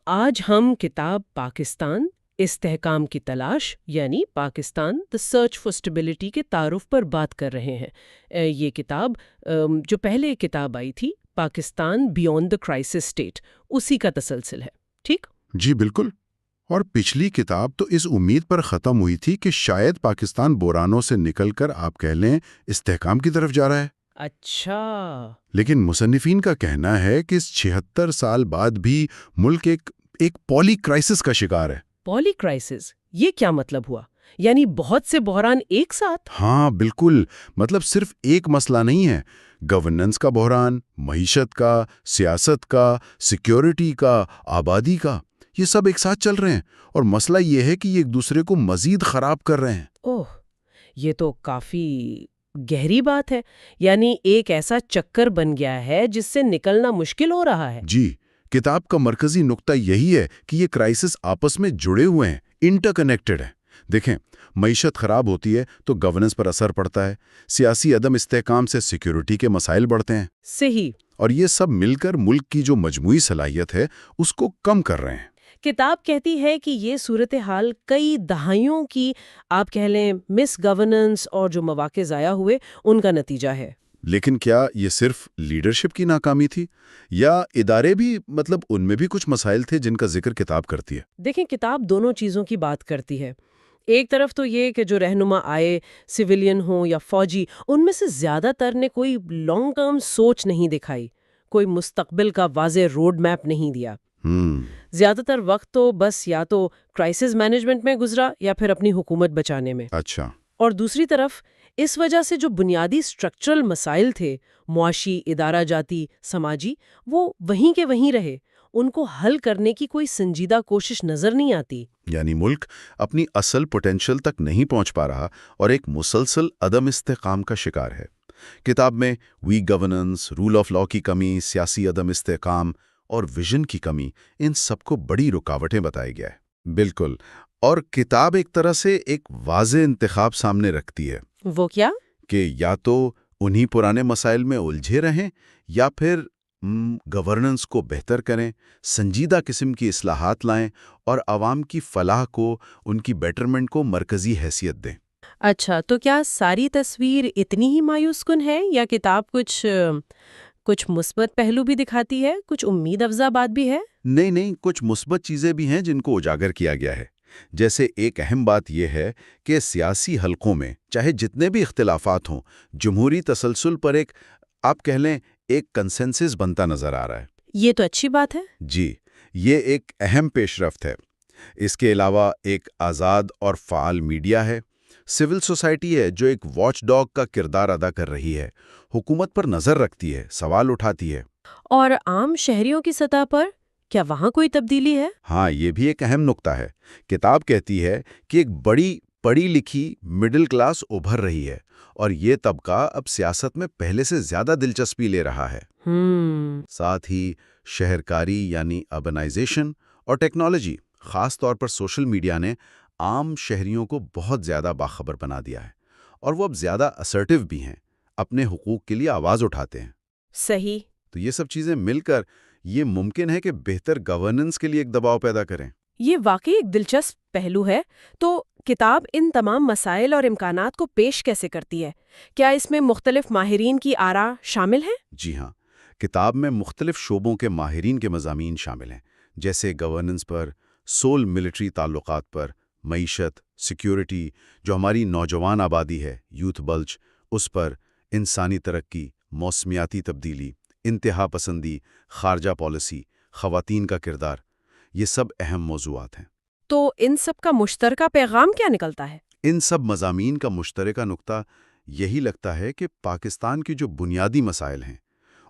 آج ہم کتاب پاکستان استحکام کی تلاش یعنی Pakistan the search for stability کے تعارف پر بات کر رہے ہیں۔ یہ کتاب جو پہلے کتاب آئی تھی Pakistan beyond the crisis state, اسی کا تسلسل ہے، ٹھیک؟ جی بالکل۔ اور پچھلی کتاب تو اس امید پر ختم ہوئی تھی کہ شاید پاکستان بحرانوں سے نکل کر آپ کہہ لیں استحکام کی طرف جا رہا ہے۔ اچھا۔ لیکن مصنفین کا کہنا ہے کہ اس 76 سال بعد بھی ملک ایک پولی کرائسس کا شکار ہے۔ پولی کرائسس، یہ کیا مطلب ہوا؟ یعنی بہت سے بحران ایک ساتھ؟ ہاں بالکل، مطلب صرف ایک مسئلہ نہیں ہے، گورننس کا بحران، معیشت کا، سیاست کا، سیکیورٹی کا، آبادی کا، یہ سب ایک ساتھ چل رہے ہیں، اور مسئلہ یہ ہے کہ یہ ایک دوسرے کو مزید خراب کر رہے ہیں۔ اوہ، یہ تو کافی گہری بات ہے، یعنی ایک ایسا چکر بن گیا ہے جس سے نکلنا مشکل ہو رہا ہے۔ جی، کتاب کا مرکزی نقطہ یہی ہے کہ یہ کرائسس آپس میں جڑے ہوئے ہیں، انٹر کنیکٹڈ ہیں۔ دیکھیں، معیشت خراب ہوتی ہے تو گورننس پر اثر پڑتا ہے، سیاسی عدم استحکام سے سیکیورٹی کے مسائل بڑھتے ہیں، صحیح۔ اور یہ سب مل کر ملک کی جو مجموعی صلاحیت ہے اس کو کم کر رہے ہیں۔ کتاب کہتی ہے کہ یہ صورتحال کئی دہائیوں کی آپ کہہ لیں مس گورننس اور جو مواقع ضائع ہوئے ان کا نتیجہ ہے۔ لیکن کیا یہ صرف لیڈرشپ کی ناکامی تھی، یا ادارے بھی، مطلب ان میں بھی کچھ مسائل تھے جن کا ذکر کتاب کرتی ہے؟ دیکھیں، کتاب دونوں چیزوں کی بات کرتی ہے۔ ایک طرف تو یہ کہ جو رہنما آئے، سویلین ہوں یا فوجی، ان میں سے زیادہ تر نے کوئی لانگ ٹرم سوچ نہیں دکھائی، کوئی مستقبل کا واضح روڈ میپ نہیں دیا۔ زیادہ تر وقت تو بس یا تو کرائسس مینجمنٹ میں گزرا یا پھر اپنی حکومت بچانے میں۔ اچھا۔ اور دوسری طرف اس وجہ سے جو بنیادی سٹرکچرل مسائل تھے، معاشی، ادارہ جاتی، سماجی، وہ وہیں کے وہیں رہے، ان کو حل کرنے کی کوئی سنجیدہ کوشش نظر نہیں آتی۔ یعنی ملک اپنی اصل پوٹینشل تک نہیں پہنچ پا رہا اور ایک مسلسل عدم استحکام کا شکار ہے۔ کتاب میں weak governance, rule of law کی کمی، سیاسی عدم استحکام اور ویژن کی کمی، ان سب کو بڑی رکاوٹیں بتائی گیا ہے۔ بالکل، اور کتاب ایک طرح سے ایک واضح انتخاب سامنے رکھتی ہے۔ وہ کیا؟ کہ یا تو انہی پرانے مسائل میں الجھے رہیں یا پھر گورننس کو بہتر کریں، سنجیدہ قسم کی اصلاحات لائیں اور عوام کی فلاح کو، ان کی بیٹرمنٹ کو مرکزی حیثیت دیں۔ اچھا، تو کیا ساری تصویر اتنی ہی مایوس کن ہے یا کتاب کچھ مثبت پہلو بھی دکھاتی ہے، کچھ امید افزا بات بھی ہے؟ نہیں، کچھ مثبت چیزیں بھی ہیں جن کو اجاگر کیا گیا ہے۔ جیسے ایک اہم بات یہ ہے کہ سیاسی حلقوں میں چاہے جتنے بھی اختلافات ہوں، جمہوری تسلسل پر آپ کہہ لیں ایک کنسنسس بنتا نظر آ رہا ہے۔ یہ تو اچھی بات ہے۔ جی، یہ ایک اہم پیش رفت ہے۔ اس کے علاوہ ایک آزاد اور فعال میڈیا ہے، سول سوسائٹی ہے جو ایک واچ ڈاگ کا کردار ادا کر رہی ہے، حکومت پر نظر رکھتی ہے، سوال اٹھاتی ہے۔ اور عام شہریوں کی سطح پر کیا وہاں کوئی تبدیلی ہے؟ ہاں، یہ بھی ایک اہم نقطہ ہے۔ کتاب کہتی ہے کہ ایک بڑی پڑھی لکھی مڈل کلاس ابھر رہی ہے، اور یہ طبقہ اب سیاست میں پہلے سے زیادہ دلچسپی لے رہا ہے۔ ساتھ ہی شہرکاری یعنی اربنائزیشن اور ٹیکنالوجی، خاص طور پر سوشل میڈیا نے عام شہریوں کو بہت زیادہ باخبر بنا دیا ہے، اور وہ اب زیادہ اسرٹیو بھی ہیں، اپنے حقوق کے لیے آواز اٹھاتے ہیں۔ صحیح۔ تو یہ سب چیزیں مل کر یہ ممکن ہے کہ بہتر گورننس کے لیے ایک دباؤ پیدا کریں۔ یہ واقعی ایک دلچسپ پہلو ہے۔ تو کتاب ان تمام مسائل اور امکانات کو پیش کیسے کرتی ہے؟ کیا اس میں مختلف ماہرین کی آراء شامل ہیں؟ جی ہاں، کتاب میں مختلف شعبوں کے ماہرین کے مضامین شامل ہیں، جیسے گورننس پر، سول ملٹری تعلقات پر، معیشت، سیکیورٹی، جو ہماری نوجوان آبادی ہے، یوتھ بلج، اس پر، انسانی ترقی، موسمیاتی تبدیلی، انتہا پسندی، خارجہ پالیسی، خواتین کا کردار، یہ سب اہم موضوعات ہیں۔ تو ان سب کا مشترکہ پیغام کیا نکلتا ہے؟ ان سب مضامین کا مشترکہ نقطہ یہی لگتا ہے کہ پاکستان کی جو بنیادی مسائل ہیں،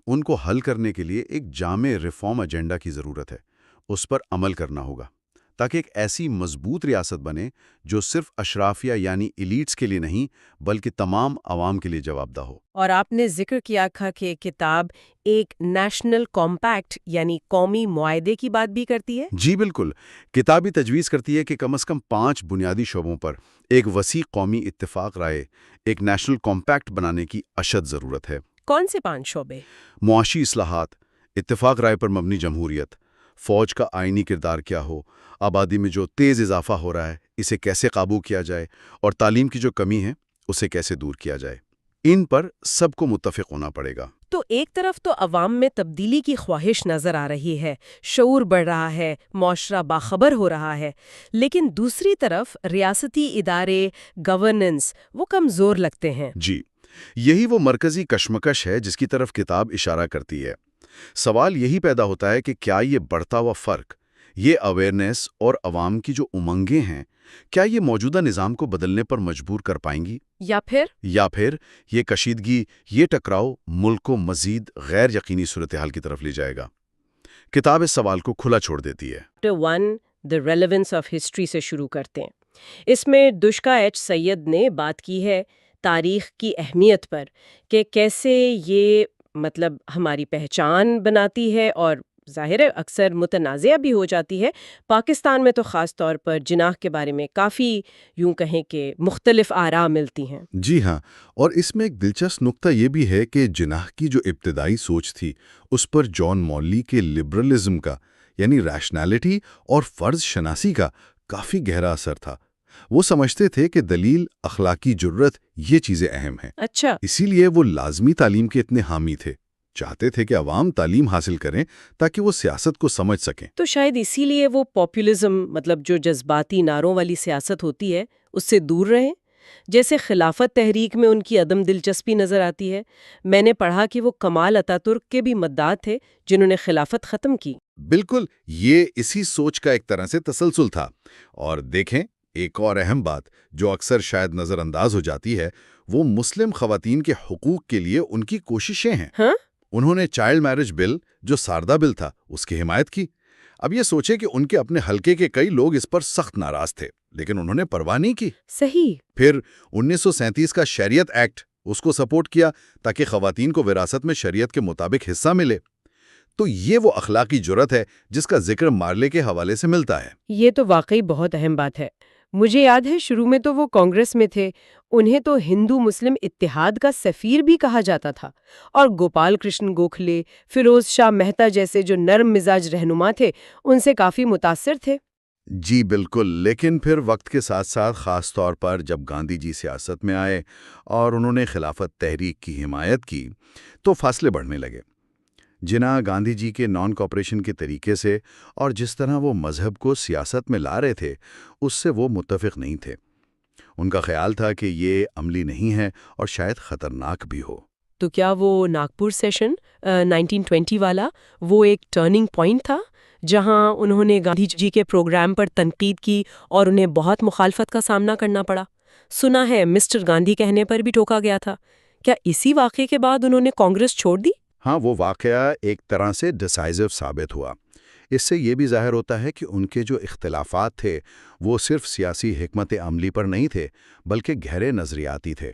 ان کو حل کرنے کے لیے ایک جامع ریفارم ایجنڈا کی ضرورت ہے، اس پر عمل کرنا ہوگا، تاکہ ایک ایسی مضبوط ریاست بنے جو صرف اشرافیہ یعنی ایلیٹس کے لیے نہیں بلکہ تمام عوام کے لیے جواب دہ ہو۔ اور آپ نے ذکر کیا تھا کہ کتاب ایک نیشنل کمپیکٹ یعنی قومی معاہدے کی بات بھی کرتی ہے؟ جی بالکل، کتابی تجویز کرتی ہے کہ کم از کم 5 بنیادی شعبوں پر ایک وسیع قومی اتفاق رائے، ایک نیشنل کمپیکٹ بنانے کی اشد ضرورت ہے۔ کون سے 5 شعبے؟ معاشی اصلاحات، اتفاق رائے پر مبنی جمہوریت، فوج کا آئینی کردار کیا ہو، آبادی میں جو تیز اضافہ ہو رہا ہے اسے کیسے قابو کیا جائے، اور تعلیم کی جو کمی ہے اسے کیسے دور کیا جائے۔ ان پر سب کو متفق ہونا پڑے گا۔ تو ایک طرف تو عوام میں تبدیلی کی خواہش نظر آ رہی ہے، شعور بڑھ رہا ہے، معاشرہ باخبر ہو رہا ہے، لیکن دوسری طرف ریاستی ادارے، گورننس، وہ کمزور لگتے ہیں۔ جی، یہی وہ مرکزی کشمکش ہے جس کی طرف کتاب اشارہ کرتی ہے۔ سوال یہی پیدا ہوتا ہے کہ کیا یہ بڑھتا ہوا فرق، یہ اویئرنیس اور عوام کی جو امنگیں ہیں، کیا یہ موجودہ نظام کو بدلنے پر مجبور کر پائیں گی، یا پھر یہ کشیدگی، یہ ٹکراؤ ملک کو مزید غیر یقینی صورتحال کی طرف لے جائے گا؟ کتاب اس سوال کو کھلا چھوڑ دیتی ہے۔ Chapter 1 the relevance of history سے شروع کرتے ہیں۔ اس میں دشکا ایچ سید نے بات کی ہے تاریخ کی اہمیت پر، کہ کیسے یہ ہماری پہچان بناتی ہے، اور ظاہر ہے اکثر متنازعہ بھی ہو جاتی ہے۔ پاکستان میں تو خاص طور پر جناح کے بارے میں کافی یوں کہیں کہ مختلف آراء ملتی ہیں۔ جی ہاں، اور اس میں ایک دلچسپ نقطہ یہ بھی ہے کہ جناح کی جو ابتدائی سوچ تھی اس پر جان موللی کے لبرلزم کا، یعنی ریشنالٹی اور فرض شناسی کا کافی گہرا اثر تھا۔ وہ سمجھتے تھے کہ دلیل، اخلاقی جرت، یہ چیزیں اہم ہیں۔ اچھا، اسی لیے وہ لازمی تعلیم کے اتنے حامی تھے، چاہتے تھے کہ عوام تعلیم حاصل کریں تاکہ وہ سیاست کو سمجھ سکیں۔ تو شاید اسی لیے وہ پاپولزم، جو جذباتی نعروں والی سیاست ہوتی ہے، اس سے دور رہیں۔ جیسے خلافت تحریک میں ان کی عدم دلچسپی نظر آتی ہے۔ میں نے پڑھا کہ وہ کمال اتا ترک کے بھی مداح تھے جنہوں نے خلافت ختم کی۔ بالکل، یہ اسی سوچ کا ایک طرح سے تسلسل تھا۔ اور دیکھیں، ایک اور اہم بات جو اکثر شاید نظر انداز ہو جاتی ہے، وہ مسلم خواتین کے حقوق کے لیے ان کی کوششیں ہیں۔ ہاں؟ انہوں نے چائلڈ میرج بل، جو ساردہ بل تھا، اس کی حمایت کی۔ اب یہ سوچیں کہ ان کے اپنے حلقے کے کئی لوگ اس پر سخت ناراض تھے، لیکن انہوں نے پرواہ نہیں کی۔ صحیح۔ پھر 1937 کا شریعت ایکٹ، اس کو سپورٹ کیا تاکہ خواتین کو وراثت میں شریعت کے مطابق حصہ ملے۔ تو یہ وہ اخلاقی جرت ہے جس کا ذکر مارلے کے حوالے سے ملتا ہے۔ یہ تو واقعی بہت اہم بات ہے۔ مجھے یاد ہے شروع میں تو وہ کانگریس میں تھے، انہیں تو ہندو مسلم اتحاد کا سفیر بھی کہا جاتا تھا، اور گوپال کرشن گوکھلے، فیروز شاہ مہتا جیسے جو نرم مزاج رہنما تھے ان سے کافی متاثر تھے۔ جی بالکل، لیکن پھر وقت کے ساتھ ساتھ، خاص طور پر جب گاندھی جی سیاست میں آئے اور انہوں نے خلافت تحریک کی حمایت کی، تو فاصلے بڑھنے لگے۔ جناح گاندھی جی کے نان کوپریشن کے طریقے سے اور جس طرح وہ مذہب کو سیاست میں لا رہے تھے، اس سے وہ متفق نہیں تھے۔ ان کا خیال تھا کہ یہ عملی نہیں ہے اور شاید خطرناک بھی ہو۔ تو کیا وہ ناگپور سیشن 1920 والا وہ ایک ٹرننگ پوائنٹ تھا جہاں انہوں نے گاندھی جی کے پروگرام پر تنقید کی اور انہیں بہت مخالفت کا سامنا کرنا پڑا؟ سنا ہے مسٹر گاندھی کہنے پر بھی ٹوکا گیا تھا۔ کیا اسی واقعے کے بعد انہوں نے کانگریس چھوڑ دی؟ ہاں، وہ واقعہ ایک طرح سے ڈیسائزو ثابت ہوا۔ اس سے یہ بھی ظاہر ہوتا ہے کہ ان کے جو اختلافات تھے وہ صرف سیاسی حکمت عملی پر نہیں تھے، بلکہ گہرے نظریاتی تھے۔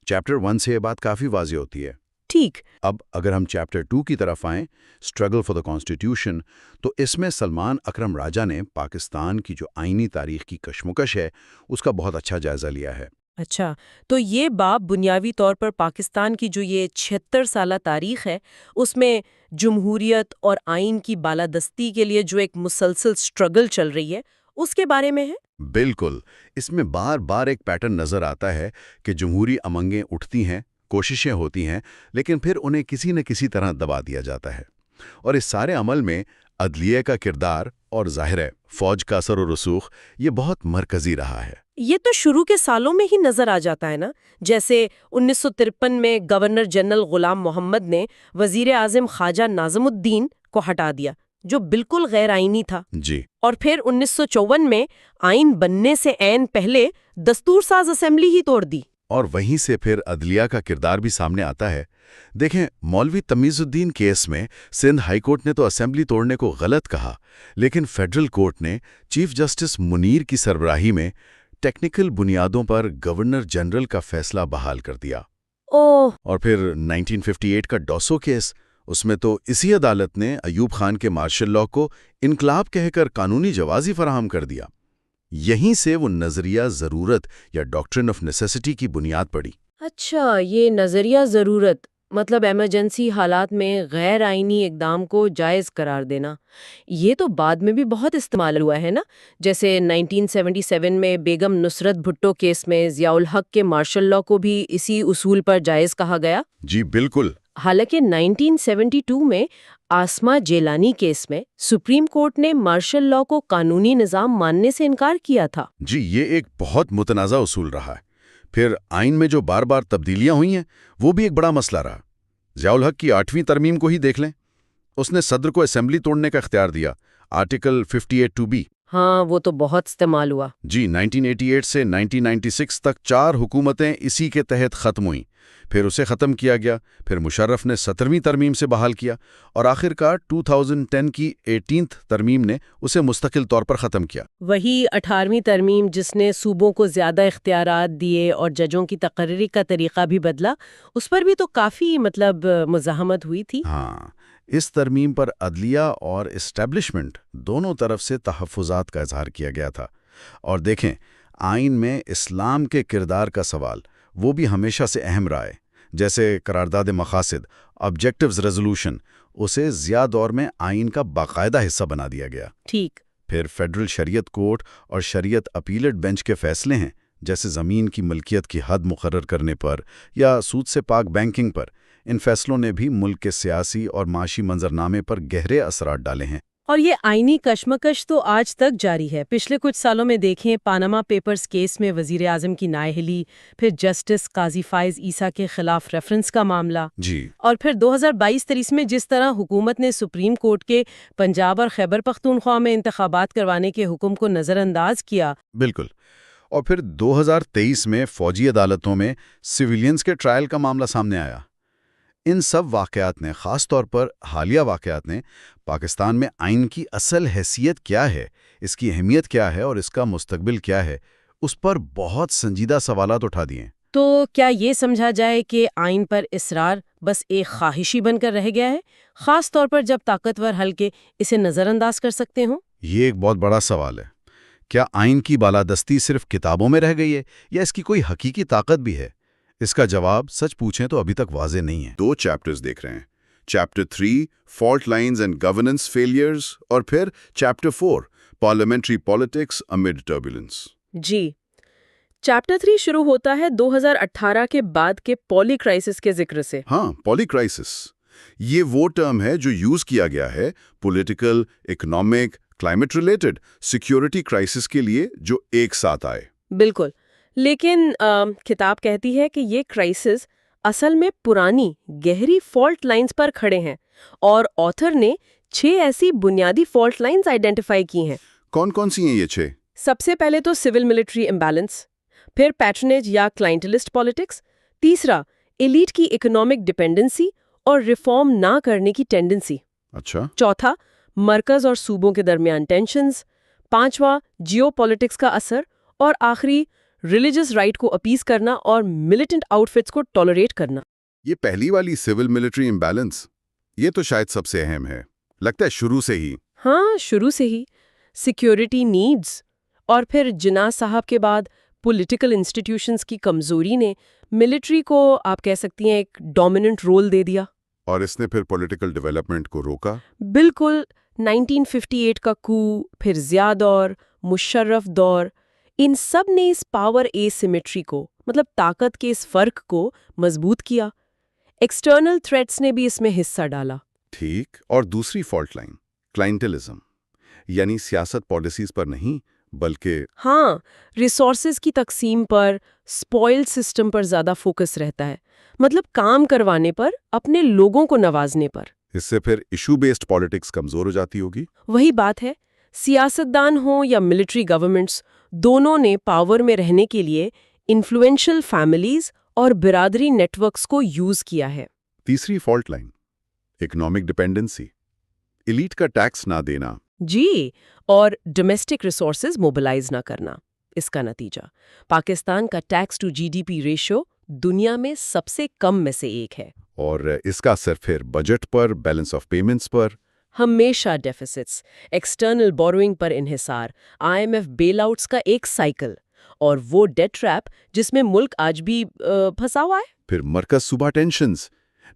چیپٹر 1 سے یہ بات کافی واضح ہوتی ہے۔ ٹھیک۔ اب اگر ہم چیپٹر 2 کی طرف آئیں، اسٹرگل فار دا کانسٹیٹیوشن، تو اس میں سلمان اکرم راجہ نے پاکستان کی جو آئینی تاریخ کی کشمکش ہے اس کا بہت اچھا جائزہ لیا ہے۔ اچھا، تو یہ باب بنیادی طور پر پاکستان کی جو یہ 76 سالہ تاریخ ہے اس میں جمہوریت اور آئین کی بالادستی کے لیے جو ایک مسلسل سٹرگل چل رہی ہے اس کے بارے میں ہے؟ بالکل، اس میں بار بار ایک پیٹرن نظر آتا ہے کہ جمہوری امنگیں اٹھتی ہیں، کوششیں ہوتی ہیں، لیکن پھر انہیں کسی نہ کسی طرح دبا دیا جاتا ہے۔ اور اس سارے عمل میں عدلیہ کا کردار اور ظاہر ہے فوج کا اثر و رسوخ یہ بہت مرکزی رہا ہے۔ یہ تو شروع کے سالوں میں ہی نظر آ جاتا ہے نا، جیسے 1953 میں گورنر جنرل غلام محمد نے وزیر اعظم خواجہ ناظم الدین کو ہٹا دیا جو بالکل غیر آئینی تھا۔ جی، اور پھر 1954 میں آئین بننے سے عین پہلے دستور ساز اسمبلی ہی توڑ دی۔ اور وہیں سے پھر عدلیہ کا کردار بھی سامنے آتا ہے۔ دیکھیں، مولوی تمیز الدین کیس میں سندھ ہائی کورٹ نے تو اسمبلی توڑنے کو غلط کہا، لیکن فیڈرل کورٹ نے چیف جسٹس منیر کی سربراہی میں ٹیکنیکل بنیادوں پر گورنر جنرل کا فیصلہ بحال کر دیا۔ اوہ! اور پھر 1958 کا ڈوسو کیس، اس میں تو اسی عدالت نے ایوب خان کے مارشل لاء کو انقلاب کہہ کر قانونی جوازی فراہم کر دیا۔ یہیں سے وہ نظریہ ضرورت یا ڈاکٹرن آف نیسیسٹی کی بنیاد پڑی۔ اچھا، یہ نظریہ ضرورت مطلب ایمرجنسی حالات میں غیر آئینی اقدام کو جائز قرار دینا، یہ تو بعد میں بھی بہت استعمال ہوا ہے نا، جیسے 1977 میں بیگم نصرت بھٹو کیس میں ضیاء الحق کے مارشل لاء کو بھی اسی اصول پر جائز کہا گیا۔ جی بالکل۔ حالانکہ 1972 میں آسما جیلانی کیس میں سپریم کورٹ نے مارشل لاء کو قانونی نظام ماننے سے انکار کیا تھا۔ جی یہ ایک بہت متنازع اصول رہا ہے۔ پھر آئین میں جو بار بار تبدیلیاں ہوئی ہیں وہ بھی ایک بڑا مسئلہ رہا۔ ضیاء الحق کی 8ویں ترمیم کو ہی دیکھ لیں، اس نے صدر کو اسمبلی توڑنے کا اختیار دیا، آرٹیکل 58(2)B۔ ہاں وہ تو بہت استعمال ہوا۔ جی 1988 سے 1996 تک 4 حکومتیں اسی کے تحت ختم ہوئیں، پھر اسے ختم کیا گیا، پھر مشرف نے 17ویں ترمیم سے بحال کیا اور آخرکار 2010 کی 18th ترمیم نے اسے مستقل طور پر ختم کیا۔ وہی 18ویں ترمیم جس نے صوبوں کو زیادہ اختیارات دیے اور ججوں کی تقرری کا طریقہ بھی بدلا، اس پر بھی تو کافی مزاحمت ہوئی تھی۔ ہاں، اس ترمیم پر عدلیہ اور اسٹیبلشمنٹ دونوں طرف سے تحفظات کا اظہار کیا گیا تھا۔ اور دیکھیں، آئین میں اسلام کے کردار کا سوال وہ بھی ہمیشہ سے اہم رہا ہے، جیسے قرارداد مقاصد آبجیکٹیوز ریزولوشن، اسے ضیاء دور میں آئین کا باقاعدہ حصہ بنا دیا گیا۔ ٹھیک۔ پھر فیڈرل شریعت کورٹ اور شریعت اپیلیٹ بینچ کے فیصلے ہیں، جیسے زمین کی ملکیت کی حد مقرر کرنے پر یا سود سے پاک بینکنگ پر، ان فیصلوں نے بھی ملک کے سیاسی اور معاشی منظرنامے پر گہرے اثرات ڈالے ہیں۔ اور یہ آئینی کشمکش تو آج تک جاری ہے۔ پچھلے کچھ سالوں میں دیکھیں، پاناما پیپرز کیس میں وزیر اعظم کی نااہلی، پھر جسٹس قاضی فائز عیسیٰ کے خلاف ریفرنس کا معاملہ، جی، اور پھر 2022-23 میں جس طرح حکومت نے سپریم کورٹ کے پنجاب اور خیبر پختونخوا میں انتخابات کروانے کے حکم کو نظر انداز کیا۔ بالکل۔ اور پھر 2023 میں فوجی عدالتوں میں سویلینز کے ٹرائل کا معاملہ سامنے آیا۔ ان سب واقعات نے، خاص طور پر حالیہ واقعات نے، پاکستان میں آئین کی اصل حیثیت کیا ہے، اس کی اہمیت کیا ہے اور اس کا مستقبل کیا ہے، اس پر بہت سنجیدہ سوالات اٹھا دیے۔ تو کیا یہ سمجھا جائے کہ آئین پر اصرار بس ایک خواہشی بن کر رہ گیا ہے، خاص طور پر جب طاقتور حلقے اسے نظر انداز کر سکتے ہوں؟ یہ ایک بہت بڑا سوال ہے۔ کیا آئین کی بالادستی صرف کتابوں میں رہ گئی ہے یا اس کی کوئی حقیقی طاقت بھی ہے؟ اس کا جواب سچ پوچھیں تو ابھی تک واضح نہیں ہے۔ 2 چیپٹرز دیکھ رہے ہیں، chapter 3 fault lines and governance failures اور پھر chapter 4 parliamentary politics amid turbulence. جی، چیپٹر 3 شروع ہوتا ہے 2018 کے بعد کے پولی کرائسس کے ذکر سے۔ ہاں، پولی کرائسس، یہ وہ ٹرم ہے جو یوز کیا گیا ہے political, economic, climate related security crisis کے لیے جو ایک ساتھ آئے۔ بالکل، لیکن کتاب کہتی ہے کہ یہ کرائسس اصل میں پرانی گہری فالٹ لائنز پر کھڑے ہیں، اور آتھر نے 6 ایسی بنیادی فالٹ لائنز آئیڈینٹیفائی کی ہیں۔ کون کون سی ہیں یہ 6؟ سب سے پہلے تو سول ملٹری امبیلنس، پھر پیٹرنیج یا کلائنٹلسٹ پالیٹکس، تیسرا ایلیٹ کی اکنامک ڈیپینڈنسی اور ریفارم نہ کرنے کی ٹینڈنسی، اچھا، چوتھا مرکز اور صوبوں کے درمیان ٹینشنز، پانچواں جیو پالیٹکس کا اثر، اور آخری ریلیجس رائٹ کو اپیز کرنا اور ملیٹنٹ آؤٹ فٹس کو ٹالریٹ کرنا۔ یہ پہلی والی سول ملٹری امبیلنس، یہ تو شاید سب سے اہم ہے، لگتا ہے شروع سے ہی۔ ہاں، شروع سے ہی سیکیورٹی نیڈز اور پھر جناح صاحب کے بعد پولیٹیکل انسٹیٹیوشنز کی کمزوری نے ملٹری کو آپ کہہ سکتی ہیں ایک ڈومیننٹ رول دے دیا، اور اس نے پھر پولیٹیکل ڈیولپمنٹ کو روکا۔ بالکل۔ 1958 کا کو، پھر ضیاء دور، مشرف دور، ان سب نے اس پاور اے سیمیٹری کو، مطلب طاقت کے اس فرق کو مضبوط کیا۔ ایکسٹرنل تھریٹس نے بھی اس میں حصہ ڈالا۔ ٹھیک، اور دوسری فالٹ لائن کلائنٹلزم، یعنی سیاست پالیسیز پر نہیں بلکہ ہاں، ریسورسز کی تقسیم پر، سپوائل سسٹم پر زیادہ فوکس رہتا ہے، مطلب کام کروانے پر، اپنے لوگوں کو نوازنے پر۔ اس سے پھر ایشو بیسڈ پالیٹکس کمزور ہو جاتی ہوگی۔ وہی بات ہے، سیاستدان ہوں یا ملٹری گورنمنٹس، دونوں نے پاور میں رہنے کے لیے انفلوئنشل فیملیز اور برادری نیٹ ورکس کو یوز کیا ہے۔ تیسری fault line economic dependency, elite کا ٹیکس نہ دینا۔ جی، اور ڈومیسٹک ریسورسز موبلائز نہ کرنا۔ اس کا نتیجہ پاکستان کا tax to G D P ratio دنیا میں سب سے کم میں سے ایک ہے، اور اس کا اثر پھر بجٹ پر، بیلنس آف پیمنٹس پر، ہمیشہ ڈیفیسٹس، ایکسٹرنل بوروئنگ پر انحصار، IMF بیل آؤٹس کا ایک سائیکل، اور وہ ڈیٹ ٹریپ جس میں ملک آج بھی پھنسا ہوا ہے۔ پھر مرکز صوبہ ٹینشنز،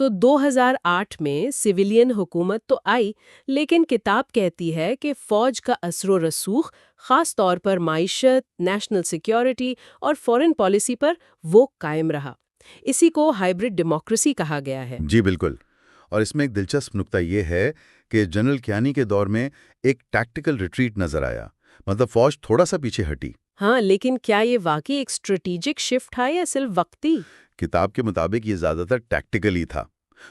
تو 2008 میں سویلین حکومت تو آئی، لیکن کتاب کہتی ہے کہ فوج کا اثر و رسوخ خاص طور پر معیشت، نیشنل سیکیورٹی اور فورن پالیسی پر وہ قائم رہا۔ اسی کو ہائبرڈ ڈیموکریسی کہا گیا ہے۔ جی بالکل، اور اس میں ایک دلچسپ نقطہ یہ ہے کہ جنرل کیانی کے دور میں ایک ٹیکٹیکل ریٹریٹ نظر آیا، مطلب فوج تھوڑا سا پیچھے ہٹی۔ ہاں، لیکن کیا یہ واقعی ایک اسٹریٹجک شفٹ تھا یا صرف وقتی؟ کتاب کے مطابق یہ زیادہ تر ٹیکٹیکل ہی تھا۔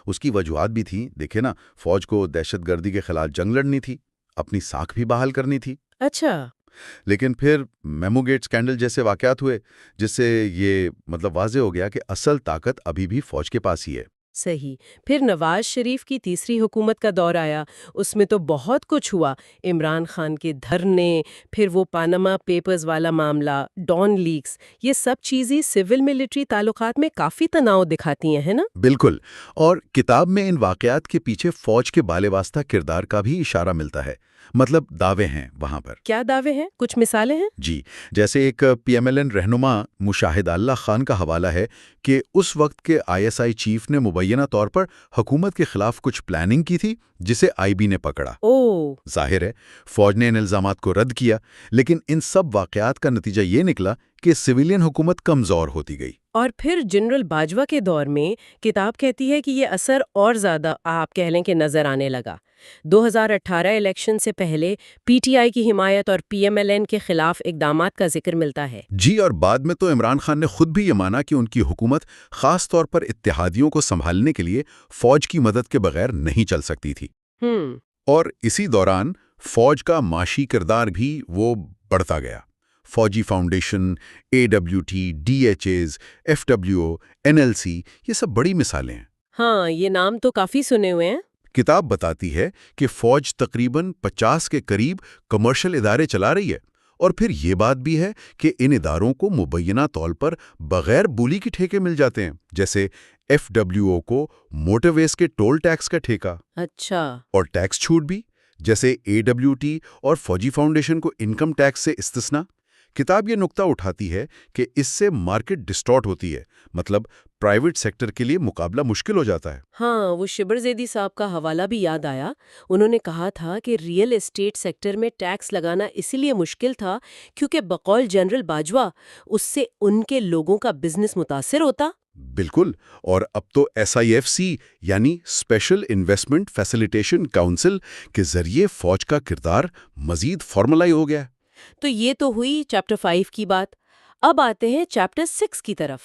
اس کی وجوہات بھی تھیں، دیکھیں نا، فوج کو دہشت گردی کے خلاف جنگ لڑنی تھی، اپنی ساکھ بھی بحال کرنی تھی۔ اچھا۔ لیکن پھر میمو گیٹ سکینڈل جیسے واقعات ہوئے، جس سے یہ واضح ہو گیا کہ اصل طاقت ابھی بھی فوج کے پاس ہی ہے۔ صحیح۔ پھر نواز شریف کی تیسری حکومت کا دور آیا، اس میں تو بہت کچھ ہوا۔ عمران خان کے دھرنے، پھر وہ پاناما پیپرز والا معاملہ، ڈان لیکس، یہ سب چیزیں سول ملٹری تعلقات میں کافی تناؤ دکھاتی ہیں، ہے نا؟ بالکل، اور کتاب میں ان واقعات کے پیچھے فوج کے بالے واسطہ کردار کا بھی اشارہ ملتا ہے، مطلب دعوے ہیں وہاں پر۔ کیا دعوے ہیں؟ کچھ مثالیں ہیں؟ جی، جیسے ایک پی ایم ایل این رہنما مشاہد اللہ خان کا حوالہ ہے کہ اس وقت کے آئی ایس آئی چیف نے مبینہ طور پر حکومت کے خلاف کچھ پلاننگ کی تھی جسے آئی بی نے پکڑا۔ ظاہر ہے فوج نے ان الزامات کو رد کیا، لیکن ان سب واقعات کا نتیجہ یہ نکلا کہ سویلین حکومت کمزور ہوتی گئی۔ اور پھر جنرل باجوہ کے دور میں کتاب کہتی ہے کہ یہ اثر اور زیادہ آپ کہہ لیں کہ نظر آنے لگا۔ 2018 الیکشن سے پہلے پی ٹی آئی کی حمایت اور پی ایم ایل این کے خلاف اقدامات کا ذکر ملتا ہے۔ جی، اور بعد میں تو عمران خان نے خود بھی یہ مانا کہ ان کی حکومت خاص طور پر اتحادیوں کو سنبھالنے کے لیے فوج کی مدد کے بغیر نہیں چل سکتی تھی۔ اور اسی دوران فوج کا معاشی کردار بھی وہ بڑھتا گیا۔ Fauji foundation, A W T, D H As, F W O, N L C, یہ سب بڑی مثالیں ہیں۔ ہاں، یہ نام تو کافی سنے ہوئے ہیں۔ کتاب بتاتی ہے کہ فوج تقریباً 50 کے قریب کمرشل ادارے چلا رہی ہے، اور پھر یہ بات بھی ہے کہ ان اداروں کو مبینہ طور پر بغیر بولی کے ٹھیکے مل جاتے ہیں، جیسے ایف ڈبلیو او کو موٹر ویز کے ٹول ٹیکس کا ٹھیکہ۔ اچھا۔ اور ٹیکس چھوٹ بھی، جیسے اے ڈبلیو ٹی اور فوجی فاؤنڈیشن کو انکم ٹیکس سے استثنا۔ کتاب یہ نقطہ اٹھاتی ہے کہ اس سے مارکیٹ ڈسٹارٹ ہوتی ہے، مطلب پرائیویٹ سیکٹر کے لیے مقابلہ مشکل ہو جاتا ہے۔ ہاں، وہ شبر زیدی صاحب کا حوالہ بھی یاد آیا۔ انہوں نے کہا تھا کہ ریئل اسٹیٹ سیکٹر میں ٹیکس لگانا اسی لیے مشکل تھا کیونکہ بقول جنرل باجوہ اس سے ان کے لوگوں کا بزنس متاثر ہوتا۔ بالکل، اور اب تو ایس آئی ایف سی یعنی اسپیشل انویسٹمنٹ فیسیلیٹیشن کاؤنسل کے ذریعے فوج کا کردار مزید فارملائی ہو گیا۔ تو یہ تو ہوئی چیپٹر 5 کی بات۔ اب آتے ہیں چیپٹر 6 کی طرف،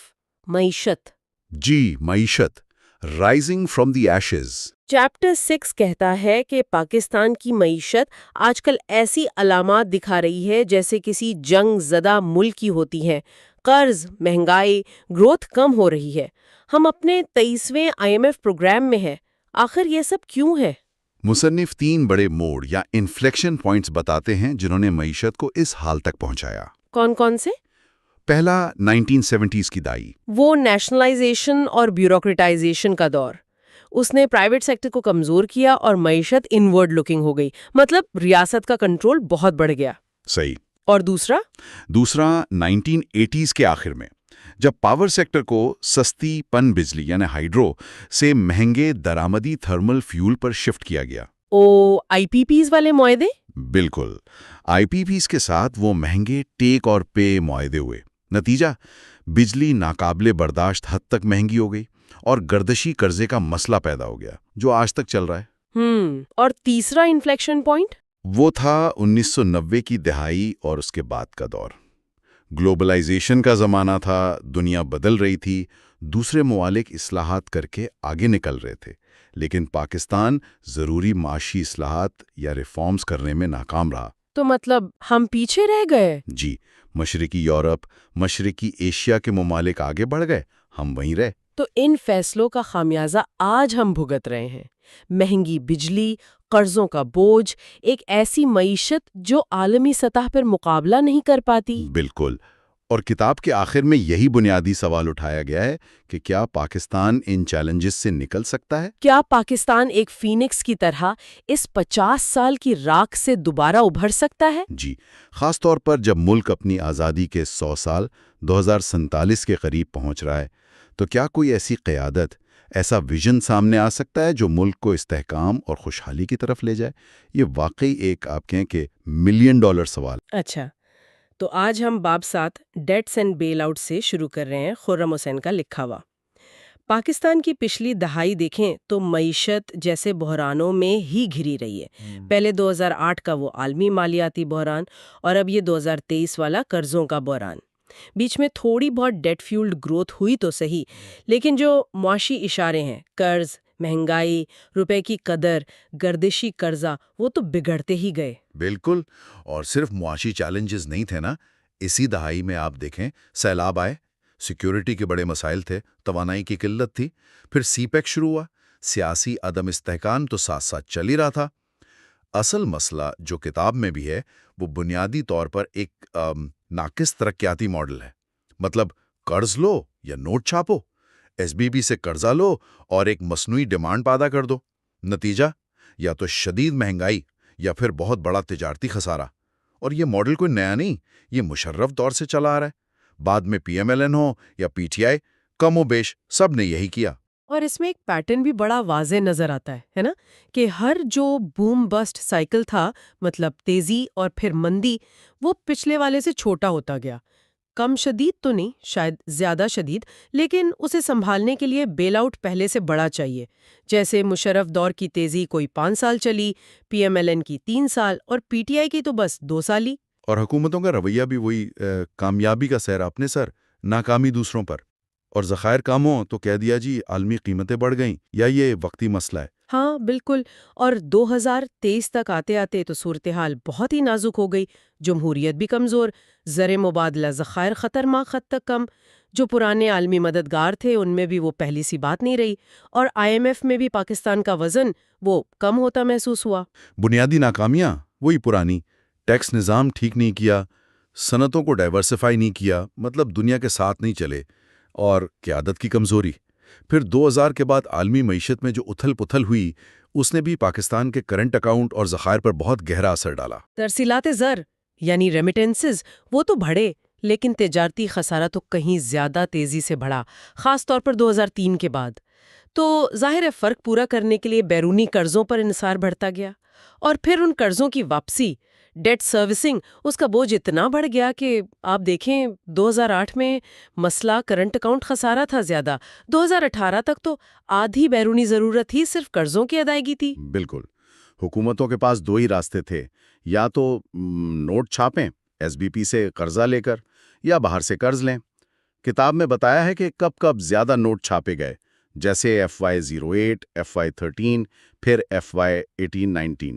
معیشت۔ جی، معیشت، rising from the Ashes. Chapter 6 کہتا ہے کہ پاکستان کی معیشت آج کل ایسی علامات دکھا رہی ہے جیسے کسی جنگ زدہ ملک کی ہوتی ہیں۔ قرض، مہنگائی، گروتھ کم ہو رہی ہے۔ ہم اپنے 23ویں آئی ایم ایف پروگرام میں ہیں۔ آخر یہ سب کیوں ہے؟ مصنف 3 بڑے موڑ یا انفلیکشن پوائنٹس بتاتے ہیں جنہوں نے معیشت کو اس حال تک پہنچایا۔ کون کون سے؟ پہلا 1970s کی دائی، وہ نیشنلائزیشن اور بیوروکریٹائزیشن کا دور۔ اس نے پرائیویٹ سیکٹر کو کمزور کیا اور معیشت انورڈ لکنگ ہو گئی، مطلب ریاست کا کنٹرول بہت بڑھ گیا۔ صحیح۔ اور دوسرا 1980s کے آخر میں، جب پاور سیکٹر کو سستی پن بجلی یعنی ہائیڈرو سے مہنگے درآمدی تھرمل فیول پر شفٹ کیا گیا۔ آئی پی پیز والے معاہدے؟ بالکل، آئی پی پیز کے ساتھ وہ مہنگے ٹیک اور پے معاہدے ہوئے۔ نتیجہ، بجلی ناقابل برداشت حد تک مہنگی ہو گئی اور گردشی قرضے کا مسئلہ پیدا ہو گیا جو آج تک چل رہا ہے۔ اور تیسرا انفلیکشن پوائنٹ؟ وہ تھا 1990 کی دہائی اور اس کے بعد کا دور۔ گلوبلائزیشن کا زمانہ تھا، دنیا بدل رہی تھی، دوسرے ممالک اصلاحات کر کے آگے نکل رہے تھے، لیکن پاکستان ضروری معاشی اصلاحات یا ریفارمز کرنے میں ناکام رہا۔ تو مطلب ہم پیچھے رہ گئے؟ جی، مشرقی یورپ، مشرقی ایشیا کے ممالک آگے بڑھ گئے، ہم وہیں رہے۔ تو ان فیصلوں کا خامیازہ آج ہم بھگت رہے ہیں۔ مہنگی بجلی، قرضوں کا بوجھ، ایک ایسی معیشت جو عالمی سطح پر مقابلہ نہیں کر پاتی۔ بالکل، اور کتاب کے آخر میں یہی بنیادی سوال اٹھایا گیا ہے کہ کیا پاکستان ان چیلنجز سے نکل سکتا ہے؟ کیا پاکستان ایک فینکس کی طرح اس 50 سال کی راکھ سے دوبارہ ابھر سکتا ہے؟ جی، خاص طور پر جب ملک اپنی آزادی کے 100 سال 2047 کے قریب پہنچ رہا ہے، تو کیا کوئی ایسی قیادت، ایسا ویژن سامنے آ سکتا ہے جو ملک کو استحکام اور خوشحالی کی طرف لے جائے؟ یہ واقعی ایک آپ کہیں کہ $1 ملین سوال۔ اچھا، تو آج ہم باب 7 ڈیٹس اینڈ بیل آؤٹ سے شروع کر رہے ہیں، خرم حسین کا لکھا ہوا۔ پاکستان کی پچھلی دہائی دیکھیں تو معیشت جیسے بحرانوں میں ہی گھری رہی ہے۔ پہلے 2008 کا وہ عالمی مالیاتی بحران، اور اب یہ 2023 والا قرضوں کا بحران۔ بیچ میں تھوڑی بہت ڈیٹ فیولڈ گروتھ ہوئی تو صحیح، لیکن جو معاشی اشارے ہیں، قرض، مہنگائی، روپے کی قدر، گردشی قرضہ، وہ تو بگڑتے ہی گئے۔ بالکل، اور صرف معاشی چیلنجز نہیں تھے نا۔ اسی دہائی میں آپ دیکھیں، سیلاب آئے، سیکیورٹی کے بڑے مسائل تھے، توانائی کی قلت تھی، پھر سی پیک شروع ہوا، سیاسی عدم استحکام تو ساتھ ساتھ چل ہی رہا تھا۔ اصل مسئلہ جو کتاب میں بھی ہے وہ بنیادی طور پر ایک ناقص ترقیاتی ماڈل ہے۔ مطلب قرض لو یا نوٹ چھاپو، ایس بی بی سے قرضہ لو اور ایک مصنوعی ڈیمانڈ پیدا کر دو۔ نتیجہ یا تو شدید مہنگائی یا پھر بہت بڑا تجارتی خسارہ۔ اور یہ ماڈل کوئی نیا نہیں، یہ مشرف دور سے چلا آ رہا ہے۔ بعد میں پی ایم ایل این ہو یا پی ٹی آئی، کم و بیش سب نے یہی کیا۔ اور اس میں ایک پیٹرن بھی بڑا واضح نظر آتا ہے نا، کہ ہر جو بوم بسٹ سائیکل تھا، مطلب تیزی اور پھر مندی، وہ پچھلے والے سے چھوٹا ہوتا گیا۔ کم شدید تو نہیں، شاید زیادہ شدید، لیکن اسے سنبھالنے کے لیے بیل آؤٹ پہلے سے بڑا چاہیے۔ جیسے مشرف دور کی تیزی کوئی 5 سال چلی، پی ایم ایل این کی 3 سال، اور پی ٹی آئی کی تو بس 2 سال ہی۔ اور حکومتوں کا رویہ بھی وہی، کامیابی کا سیر اپنے سر، ناکامی دوسروں پر۔ اور ذخائر کم ہو تو کہہ دیا جی عالمی قیمتیں بڑھ گئیں یا یہ وقتی مسئلہ ہے۔ ہاں بالکل، اور 2023 تک آتے آتے تو صورتحال بہت ہی نازک ہو گئی۔ جمہوریت بھی کمزور، زر مبادلہ ذخائر خطرناک حد تک کم، جو پرانے عالمی مددگار تھے ان میں بھی وہ پہلی سی بات نہیں رہی، اور آئی ایم ایف میں بھی پاکستان کا وزن وہ کم ہوتا محسوس ہوا۔ بنیادی ناکامیاں وہی پرانی، ٹیکس نظام ٹھیک نہیں کیا، صنعتوں کو ڈائیورسفائی نہیں کیا، مطلب دنیا کے ساتھ نہیں چلے، اور قیادت کی کمزوری۔ پھر 2000 کے بعد عالمی معیشت میں جو اتھل پتھل ہوئی، اس نے بھی پاکستان کے کرنٹ اکاؤنٹ اور ذخائر پر بہت گہرا اثر ڈالا۔ ترسیلات زر یعنی ریمیٹنسز وہ تو بڑھے، لیکن تجارتی خسارہ تو کہیں زیادہ تیزی سے بڑھا، خاص طور پر 2003 کے بعد۔ تو ظاہر ہے فرق پورا کرنے کے لیے بیرونی قرضوں پر انحصار بڑھتا گیا، اور پھر ان قرضوں کی واپسی، ڈیٹ سروسنگ، اس کا بوجھ اتنا بڑھ گیا کہ آپ دیکھیں 2008 میں مسئلہ کرنٹ اکاؤنٹ خسارہ تھا زیادہ، 2018 تک تو آدھی بیرونی ضرورت ہی صرف قرضوں کی ادائیگی تھی۔ بالکل، حکومتوں کے پاس 2 ہی راستے تھے، یا تو نوٹ چھاپیں ایس بی پی سے قرضہ لے کر، یا باہر سے قرض لیں۔ کتاب میں بتایا ہے کہ کب کب زیادہ نوٹ چھاپے گئے، جیسے FY08، FY13، پھر FY18-19،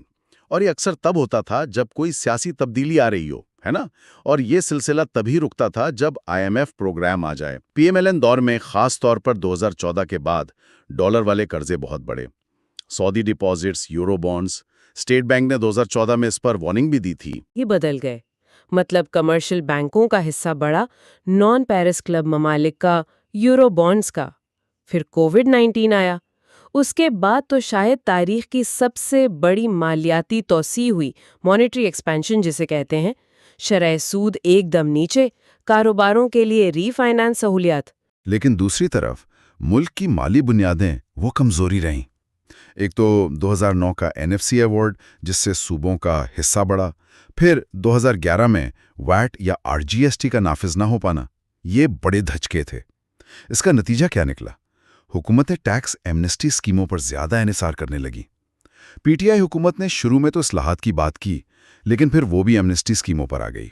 اور یہ اکثر تب ہوتا تھا جب کوئی سیاسی تبدیلی آ رہی ہو، ہے نا؟ اور یہ سلسلہ تبھی رکتا تھا جب آئی ایم ایف پروگرام آ جائے۔ پی ایم ایل این دور میں خاص طور پر 2014 کے بعد ڈالر والے قرضے بہت بڑھے، Saudi deposits, euro bonds. State Bank نے 2014 میں اس پر وارننگ بھی دی تھی۔ یہ بدل گئے، مطلب کمرشل بینکوں کا حصہ بڑھا، نان پیرس کلب ممالک کا، یورو بانڈز کا۔ پھر کووڈ-19 آیا، اس کے بعد تو شاید تاریخ کی سب سے بڑی مالیاتی توسیع ہوئی، مانیٹری ایکسپینشن جسے کہتے ہیں، شرح سود ایک دم نیچے، کاروباروں کے لیے ری فائنانس سہولیات۔ لیکن دوسری طرف ملک کی مالی بنیادیں وہ کمزوری رہیں۔ ایک تو 2009 کا NFC ایوارڈ جس سے صوبوں کا حصہ بڑھا، پھر 2011 میں ویٹ یا RGST کا نافذ نہ ہو پانا، یہ بڑے دھچکے تھے۔ اس کا نتیجہ کیا نکلا؟ حکومتیں ٹیکس ایمنسٹی اسکیموں پر زیادہ انحصار کرنے لگی۔ پی ٹی آئی حکومت نے شروع میں تو اصلاحات کی بات کی، لیکن پھر وہ بھی ایمنسٹی اسکیموں پر آ گئی۔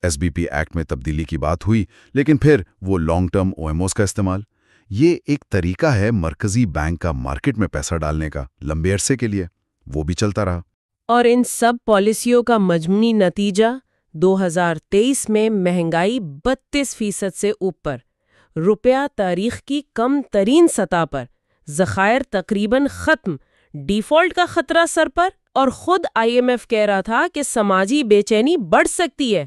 ایس بی پی ایکٹ میں تبدیلی کی بات ہوئی، لیکن پھر وہ لانگ ٹرم OMOs کا استعمال۔ یہ ایک طریقہ ہے مرکزی بینک کا مارکیٹ میں پیسہ ڈالنے کا لمبے عرصے کے لیے، وہ بھی چلتا رہا۔ اور ان سب پالیسیوں کا مجموعی نتیجہ 2023 میں مہنگائی 32% سے اوپر، روپیہ تاریخ کی کم ترین سطح پر، ذخائر تقریباً ختم، ڈیفالٹ کا خطرہ سر پر، اور خود آئی ایم ایف کہہ رہا تھا کہ سماجی بے چینی بڑھ سکتی ہے۔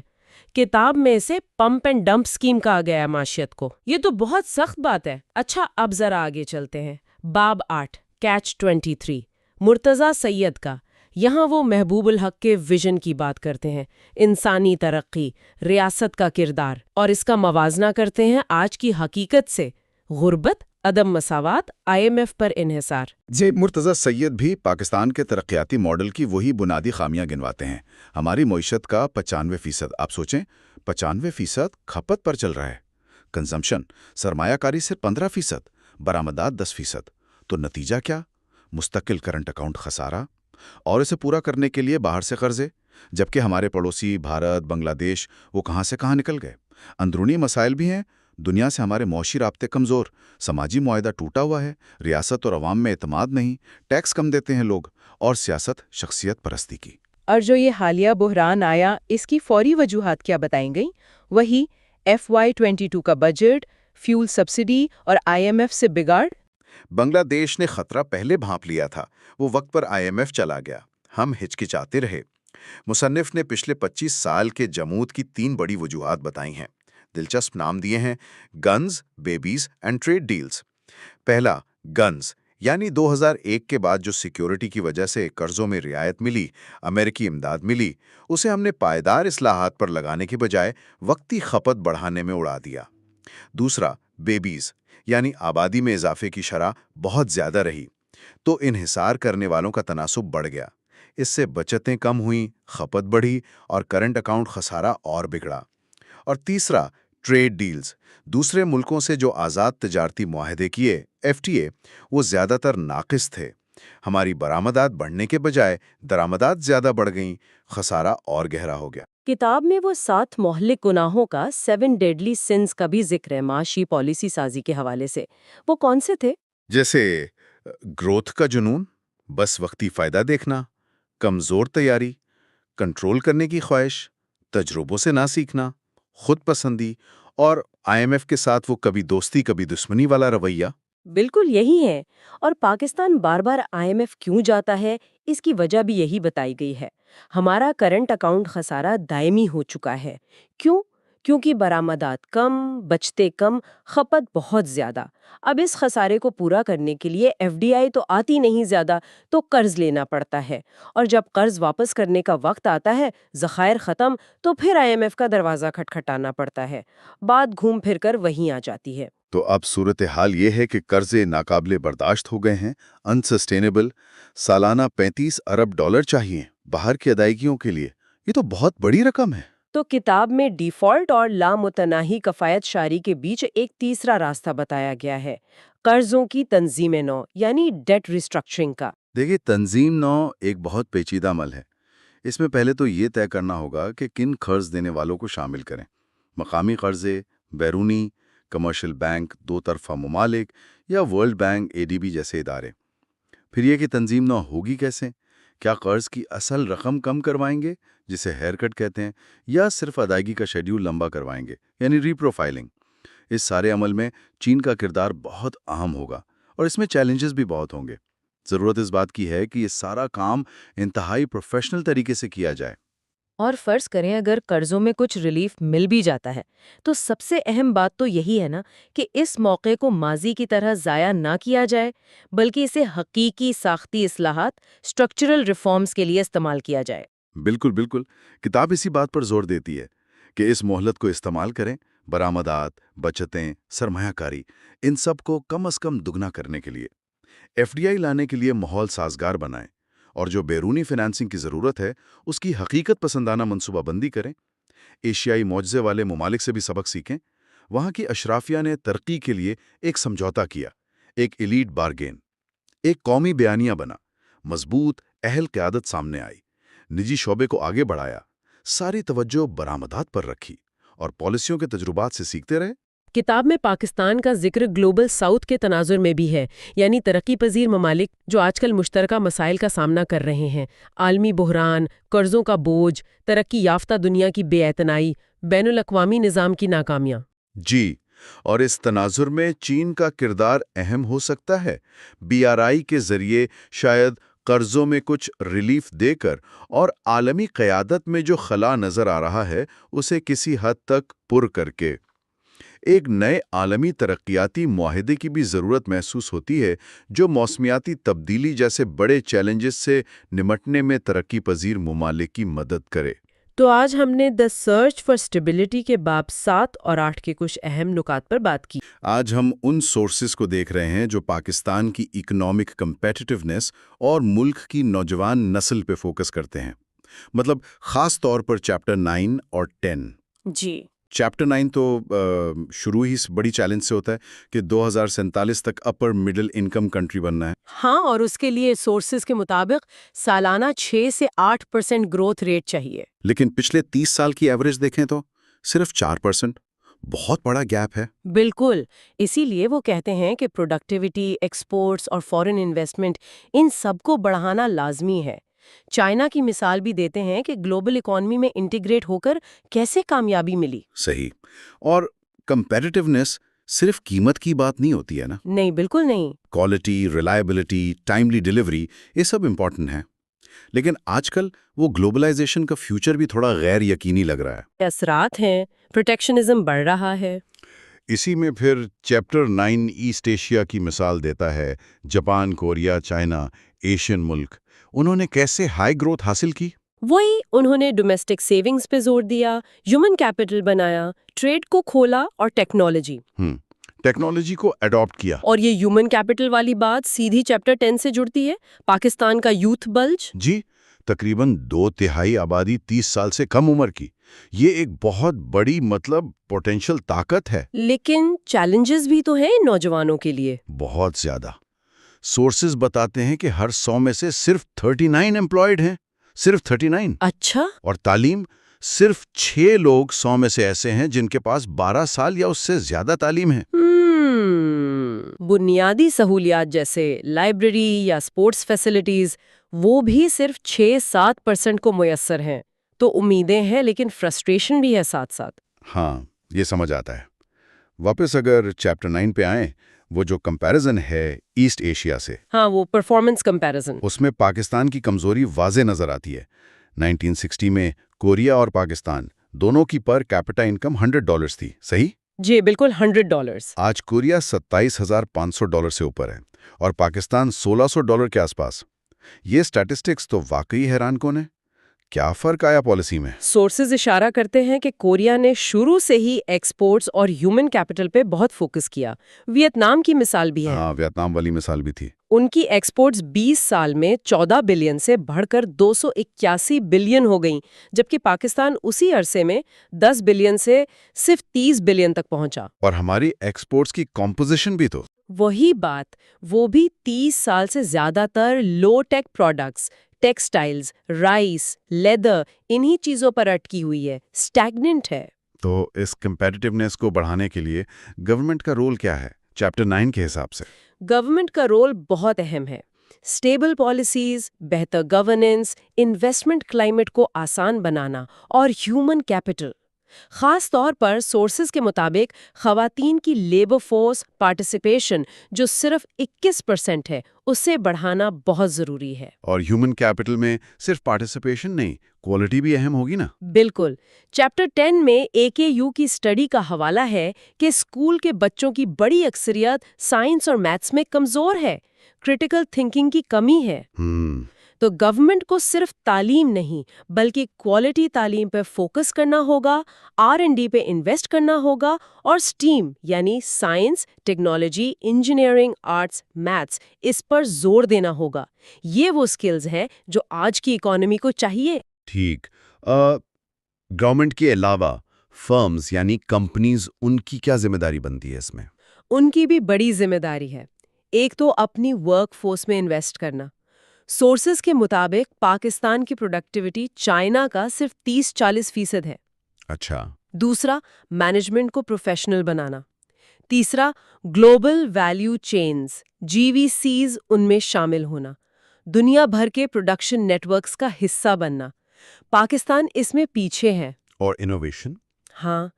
کتاب میں اسے پمپ اینڈ ڈمپ اسکیم کہا گیا ہے معیشت کو۔ یہ تو بہت سخت بات ہے۔ اچھا، اب ذرا آگے چلتے ہیں۔ باب 8 کیچ 23 مرتضیٰ سید کا۔ یہاں وہ محبوب الحق کے ویژن کی بات کرتے ہیں، انسانی ترقی، ریاست کا کردار، اور اس کا موازنہ کرتے ہیں آج کی حقیقت سے، غربت عدم مساوات، IMF پر انحصار۔ جی مرتضی سید بھی پاکستان کے ترقیاتی ماڈل کی وہی بنیادی خامیاں گنواتے ہیں۔ ہماری معیشت کا 95%، آپ سوچیں 95% کھپت پر چل رہا ہے۔ کنزمپشن، سرمایہ کاری صرف 15%، برآمدات 10%۔ تو نتیجہ کیا؟ مستقل کرنٹ اکاؤنٹ خسارہ، اور اسے پورا کرنے کے لیے باہر سے قرضے، جبکہ ہمارے پڑوسی بھارت، بنگلہ دیش وہ کہاں سے کہاں نکل گئے۔ اندرونی مسائل بھی ہیں، دنیا سے ہمارے معاشی رابطے کمزور، سماجی معاہدہ ٹوٹا ہوا ہے، ریاست اور عوام میں اعتماد نہیں، ٹیکس کم دیتے ہیں لوگ، اور سیاست شخصیت پرستی کی۔ اور جو یہ حالیہ بحران آیا، اس کی فوری وجوہات کیا بتائیں گئیں؟ وہی FY22 کا بجٹ، فیول سبسڈی اور IMF سے بگاڑ۔ بنگلہ دیش نے خطرہ پہلے بھانپ لیا تھا، وہ وقت پر IMF چلا گیا، ہم ہچکچاتے رہے۔ مصنف نے پچھلے 25 سال کے جمود کی 3 بڑی وجوہات بتائی ہیں، دلچسپ نام دیے ہیں: guns, babies and trade deals. پہلا، گنز، یعنی 2001 کے بعد جو سیکیورٹی کی وجہ سے قرضوں میں رعایت ملی، امریکی امداد ملی، اسے ہم نے پائیدار اصلاحات پر لگانے کے بجائے وقتی کھپت بڑھانے میں اڑا دیا۔ دوسرا، بیبیز، یعنی آبادی میں اضافے کی شرح بہت زیادہ رہی، تو انحصار کرنے والوں کا تناسب بڑھ گیا، اس سے بچتیں کم ہوئیں، کھپت بڑھی اور کرنٹ اکاؤنٹ خسارہ اور بگڑا۔ اور تیسرا، ٹریڈ ڈیلز، دوسرے ملکوں سے جو آزاد تجارتی معاہدے کیے FTA، وہ زیادہ تر ناقص تھے، ہماری برآمدات بڑھنے کے بجائے درآمدات زیادہ بڑھ گئیں، خسارہ اور گہرا ہو گیا۔ کتاب میں وہ 7 مہلک گناہوں کا 7 ڈیڈلی سنز کا بھی ذکر ہے معاشی پالیسی سازی کے حوالے سے، وہ کون سے تھے؟ جیسے گروتھ کا جنون، بس وقتی فائدہ دیکھنا، کمزور تیاری، کنٹرول کرنے کی خواہش، تجربوں سے نہ سیکھنا، خود پسندی، اور IMF کے ساتھ وہ کبھی دوستی کبھی دشمنی والا رویہ۔ بالکل یہی ہے، اور پاکستان بار بار IMF کیوں جاتا ہے، اس کی وجہ بھی یہی بتائی گئی ہے۔ ہمارا کرنٹ اکاؤنٹ خسارہ دائمی ہو چکا ہے۔ کیوں؟ کیونکہ برآمدات کم، بچتے کم، کھپت بہت زیادہ۔ اب اس خسارے کو پورا کرنے کے لیے FDI تو آتی نہیں زیادہ، تو قرض لینا پڑتا ہے، اور جب قرض واپس کرنے کا وقت آتا ہے، ذخائر ختم، تو پھر IMF کا دروازہ کھٹکھٹانا پڑتا ہے۔ بات گھوم پھر کر وہیں آ جاتی ہے۔ تو اب صورتحال یہ ہے کہ قرضے ناقابل برداشت ہو گئے ہیں، انسسٹینیبل۔ سالانہ $35 ارب چاہیے باہر کی ادائیگیوں کے لیے، یہ تو بہت بڑی رقم ہے۔ تو کتاب میں ڈیفالٹ اور لامتناہی کفایت شاری کے بیچ ایک تیسرا راستہ بتایا گیا ہے، قرضوں کی تنظیم نو، یعنی ڈیٹ ریسٹرکچرنگ کا۔ دیکھیے، تنظیم نو ایک بہت پیچیدہ عمل ہے۔ اس میں پہلے تو یہ طے کرنا ہوگا کہ کن قرض دینے والوں کو شامل کریں، مقامی قرضے، بیرونی، کمرشل بینک، 2 طرفہ ممالک، یا ورلڈ بینک ADB جیسے ادارے۔ پھر یہ کہ تنظیم نو ہوگی کیسے؟ کیا قرض کی اصل رقم کم کروائیں گے، جسے ہیئر کٹ کہتے ہیں، یا صرف ادائیگی کا شیڈیول لمبا کروائیں گے، یعنی ری پروفائلنگ؟ اس سارے عمل میں چین کا کردار بہت اہم ہوگا، اور اس میں چیلنجز بھی بہت ہوں گے۔ ضرورت اس بات کی ہے کہ یہ سارا کام انتہائی پروفیشنل طریقے سے کیا جائے۔ اور فرض کریں اگر قرضوں میں کچھ ریلیف مل بھی جاتا ہے، تو سب سے اہم بات تو یہی ہے نا کہ اس موقع کو ماضی کی طرح ضائع نہ کیا جائے، بلکہ اسے حقیقی ساختی اصلاحات، اسٹرکچرل ریفارمز کے لیے استعمال کیا جائے۔ بالکل بالکل، کتاب اسی بات پر زور دیتی ہے کہ اس مہلت کو استعمال کریں، برآمدات، بچتیں، سرمایہ کاری، ان سب کو کم از کم دگنا کرنے کے لیے۔ FDI لانے کے لیے ماحول سازگار بنائیں، اور جو بیرونی فنانسنگ کی ضرورت ہے اس کی حقیقت پسندانہ منصوبہ بندی کریں۔ ایشیائی معجزے والے ممالک سے بھی سبق سیکھیں۔ وہاں کی اشرافیہ نے ترقی کے لیے ایک سمجھوتا کیا، ایک ایلیٹ بارگین، ایک قومی بیانیہ بنا، مضبوط اہل قیادت سامنے آئی، نجی شعبے کو آگے بڑھایا، ساری توجہ برآمدات پر رکھی، اور پالیسیوں کے تجربات سے سیکھتے رہے۔ کتاب میں پاکستان کا ذکر گلوبل ساؤتھ کے تناظر میں بھی ہے، یعنی ترقی پذیر ممالک جو آج کل مشترکہ مسائل کا سامنا کر رہے ہیں: عالمی بحران، قرضوں کا بوجھ، ترقی یافتہ دنیا کی بے اعتنائی، بین الاقوامی نظام کی ناکامیاں۔ جی، اور اس تناظر میں چین کا کردار اہم ہو سکتا ہے۔ BRI کے ذریعے شاید قرضوں میں کچھ ریلیف دے کر، اور عالمی قیادت میں جو خلا نظر آ رہا ہے اسے کسی حد تک پر کر کے ایک نئے عالمی ترقیاتی معاہدے کی بھی ضرورت محسوس ہوتی ہے، جو موسمیاتی تبدیلی جیسے بڑے چیلنجز سے نمٹنے میں ترقی پذیر ممالک کی مدد کرے۔ تو آج ہم نے دا سرچ فار اسٹیبلٹی کے باب 7 اور 8 کے کچھ اہم نکات پر بات کی۔ آج ہم ان سورسز کو دیکھ رہے ہیں جو پاکستان کی اکنامک کمپیٹیٹیونیس اور ملک کی نوجوان نسل پہ فوکس کرتے ہیں، مطلب خاص طور پر چیپٹر 9 اور 10۔ جی، چیپٹر 9 تو شروع ہی بڑی چیلنج سے ہوتا ہے کہ 2047 تک اپر مڈل انکم کنٹری بننا ہے۔ ہاں، اور اس کے لیے سورسز کے مطابق سالانہ 6 سے 8% گروتھ ریٹ چاہیے۔ لیکن پچھلے 30 سال کی ایوریج دیکھیں تو صرف 4%، بہت بڑا گیپ ہے۔ بالکل، اسی لیے وہ کہتے ہیں کہ پروڈکٹیوٹی، ایکسپورٹس اور فورن انویسٹمنٹ ان سب کو بڑھانا لازمی ہے۔ چائنا کی مثال بھی دیتے ہیں کہ گلوبل اکانومی میں انٹیگریٹ ہو کر کیسے کامیابی ملی۔ صحیح، اور کمپیٹیٹیونیس صرف قیمت کی بات نہیں ہوتی ہے نا، نہیں، بالکل نہیں۔ کوالٹی، ریلائبلٹی، ٹائملی ڈیلیوری، یہ سب امپورٹنٹ ہیں۔ لیکن آج کل وہ گلوبلائزیشن کا فیوچر بھی تھوڑا غیر یقینی لگ رہا ہے۔ اثرات ہیں، پروٹیکشنزم بڑھ رہا ہے۔ اسی میں پھر چیپٹر 9 ایسٹ ایشیا کی مثال دیتا ہے، جاپان، کوریا، چائنا، ایشین ملک، انہوں نے کیسے ہائی گروتھ حاصل کی؟ وہی، انہوں نے ڈومیسٹک سیونگز پہ زور دیا، ہیومن کیپٹل بنایا، ٹریڈ کو کھولا اور ٹیکنالوجی کو اڈاپٹ کیا۔ اور یہ ہیومن کیپٹل والی بات سیدھی چیپٹر 10 سے جڑتی ہے، پاکستان کا یوتھ بلج۔ جی، تقریباً 2/3 آبادی 30 سال سے کم عمر کی، یہ ایک بہت بڑی پوٹینشل طاقت ہے۔ لیکن چیلنجز بھی تو ہیں ان نوجوانوں کے لیے۔ بہت زیادہ۔ سورسز بتاتے ہیں کہ ہر 100 میں سے صرف 39 امپلائڈ ہیں، صرف 39۔ اچھا، اور تعلیم، صرف 6 لوگ 100 میں سے ایسے ہیں جن کے پاس 12 سال یا اس سے زیادہ تعلیم ہے۔ بنیادی سہولیات جیسے لائبریری یا اسپورٹس فیسلٹیز وہ بھی صرف 6-7% کو میسر ہیں۔ تو امیدیں ہیں لیکن فرسٹریشن بھی ہے ساتھ ساتھ۔ ہاں، یہ سمجھ آتا ہے۔ واپس اگر چیپٹر 9 پہ آئیں، وہ جو کمپیریزن ہے ایسٹ ایشیا سے، ہاں، وہ پرفارمنس کمپیریزن۔ اس میں پاکستان کی کمزوری واضح نظر آتی ہے۔ 1960 میں کوریا اور پاکستان دونوں کی پر کیپٹا انکم $100 تھی، صحیح؟ جی بالکل، $100۔ آج کوریا $27,500 سے اوپر ہے اور پاکستان $1,600 کے آس پاس۔ یہ سٹیٹسٹکس تو واقعی حیران کن ہے۔ کیا فرق آیا پالیسی میں؟ سورسز اشارہ کرتے ہیں کہ کوریا نے شروع سے ہی ایکسپورٹس اور ہیومن کیپٹل پہ بہت فوکس کیا۔ ویتنام کی مثال بھی ہے۔ ہاں، ویتنام والی مثال بھی تھی۔ ان کی ایکسپورٹس 20 سال میں 14 بلین سے بڑھ کر 281 بلین ہو گئیں، جبکہ پاکستان اسی عرصے میں 10 بلین سے صرف 30 بلین تک پہنچا۔ اور ہماری ایکسپورٹس کی کمپوزیشن بھی تو۔ وہی بات، وہ بھی 30 سال سے زیادہ تر لو ٹیک پروڈکٹس، ٹیکسٹائلز، رائس، لیدر، انہی چیزوں پر اٹکی ہوئی ہے، اسٹیگننٹ ہے۔ تو اس کمپیٹیٹیونیس کو بڑھانے کے لیے گورنمنٹ کا رول کیا ہے چیپٹر 9 کے حساب سے؟ گورنمنٹ کا رول بہت اہم ہے۔ اسٹیبل پالیسیز، بہتر گورننس، انویسٹمنٹ کلائمیٹ کو آسان بنانا اور ہیومن کیپٹل۔ خاص طور پر سورسز کے مطابق خواتین کی لیبر فورس پارٹیسپیشن جو صرف 21% ہے، اسے بڑھانا بہت ضروری ہے۔ اور ہیومن کیپٹل میں صرف پارٹیسپیشن نہیں، کوالٹی بھی اہم ہوگی نا؟ بالکل۔ چیپٹر 10 میں AKU کی اسٹڈی کا حوالہ ہے کہ اسکول کے بچوں کی بڑی اکثریت سائنس اور میتھس میں کمزور ہے، کریٹیکل تھنکنگ کی کمی ہے۔ تو گورنمنٹ کو صرف تعلیم نہیں بلکہ کوالٹی تعلیم پہ فوکس کرنا ہوگا، R&D پہ انویسٹ کرنا ہوگا، اور STEAM یعنی science, technology, engineering, arts, maths, اس پر زور دینا ہوگا۔ یہ وہ سکلز ہیں جو آج کی اکانومی کو چاہیے۔ ٹھیک۔ گورنمنٹ کے علاوہ فرمز یعنی کمپنیز، ان کی کیا ذمہ داری بنتی ہے اس میں؟ ان کی بھی بڑی ذمہ داری ہے۔ ایک تو اپنی ورک فورس میں انویسٹ کرنا۔ سورسز کے مطابق پاکستان کی پروڈکٹیوٹی چائنا کا صرف 30-40% ہے۔ اچھا۔ دوسرا، مینجمنٹ کو پروفیشنل بنانا۔ تیسرا، گلوبل ویلیو چینز GVCs ان میں شامل ہونا۔ دنیا بھر کے پروڈکشن نیٹ ورکس کا حصہ بننا۔ پاکستان اس میں پیچھے ہے۔ اور انوویشن؟ ہاں،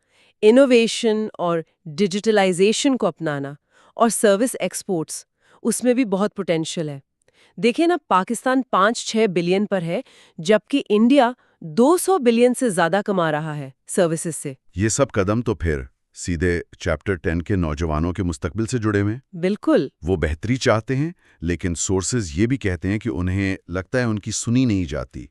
انوویشن اور ڈیجیٹلائزیشن کو اپنانا، اور سروس ایکسپورٹس، اس میں بھی بہت پوٹینشل ہے۔ دیکھیں نا، پاکستان 5-6 بلین پر ہے جبکہ انڈیا 200 بلین سے زیادہ کما رہا ہے سروسز سے۔ یہ سب قدم تو پھر سیدھے چیپٹر 10 کے نوجوانوں کے مستقبل سے جڑے ہوئے۔ بالکل۔ وہ بہتری چاہتے ہیں لیکن سورسز یہ بھی کہتے ہیں کہ انہیں لگتا ہے ان کی سنی نہیں جاتی۔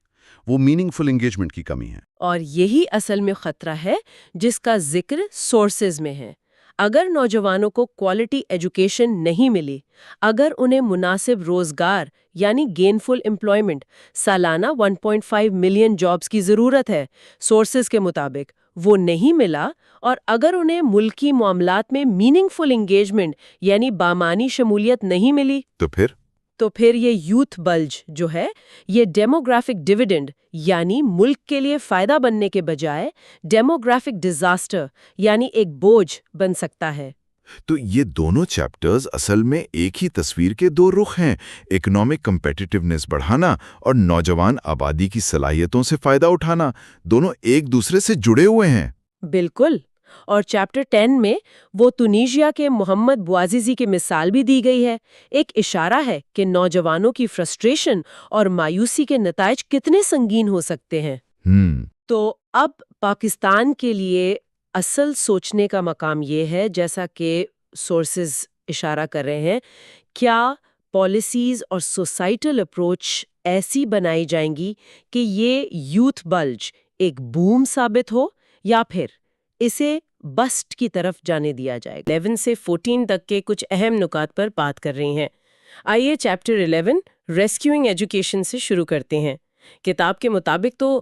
وہ میننگ فل انگیجمنٹ کی کمی ہے۔ اور یہی اصل میں خطرہ ہے جس کا ذکر سورسز میں ہے۔ اگر نوجوانوں کو کوالٹی ایجوکیشن نہیں ملی، اگر انہیں مناسب روزگار یعنی گینفل امپلائمنٹ، سالانہ 1.5 ملین جابز کی ضرورت ہے سورسز کے مطابق، وہ نہیں ملا، اور اگر انہیں ملکی معاملات میں میننگ فل انگیجمنٹ یعنی بامعنی شمولیت نہیں ملی، تو پھر یہ یوتھ بلج جو ہے، یہ ڈیموگرافک ڈیویڈنڈ یعنی ملک کے لیے فائدہ بننے کے بجائے ڈیموگرافک ڈیزاسٹر یعنی ایک بوجھ بن سکتا ہے۔ تو یہ دونوں چیپٹرز اصل میں ایک ہی تصویر کے دو رخ ہیں، اکنامک کمپیٹیٹیونیس بڑھانا اور نوجوان آبادی کی صلاحیتوں سے فائدہ اٹھانا، دونوں ایک دوسرے سے جڑے ہوئے ہیں۔ بالکل، اور چیپٹر 10 میں وہ تونیشیا کے محمد بوعزیزی کی مثال بھی دی گئی ہے، ایک اشارہ ہے کہ نوجوانوں کی فرسٹریشن اور مایوسی کے نتائج کتنے سنگین ہو سکتے ہیں۔ تو اب پاکستان کے لیے اصل سوچنے کا مقام یہ ہے، جیسا کہ سورسز اشارہ کر رہے ہیں، کیا پالیسیز اور سوسائٹل اپروچ ایسی بنائی جائیں گی کہ یہ یوتھ بلج ایک بوم ثابت ہو، یا پھر اسے بسٹ کی طرف جانے دیا جائے۔ 11 سے 14 تک کے کچھ اہم نکات پر بات کر رہی ہیں۔ آئیے چیپٹر 11 ریسکیوئنگ ایجوکیشن سے شروع کرتے ہیں۔ کتاب کے مطابق تو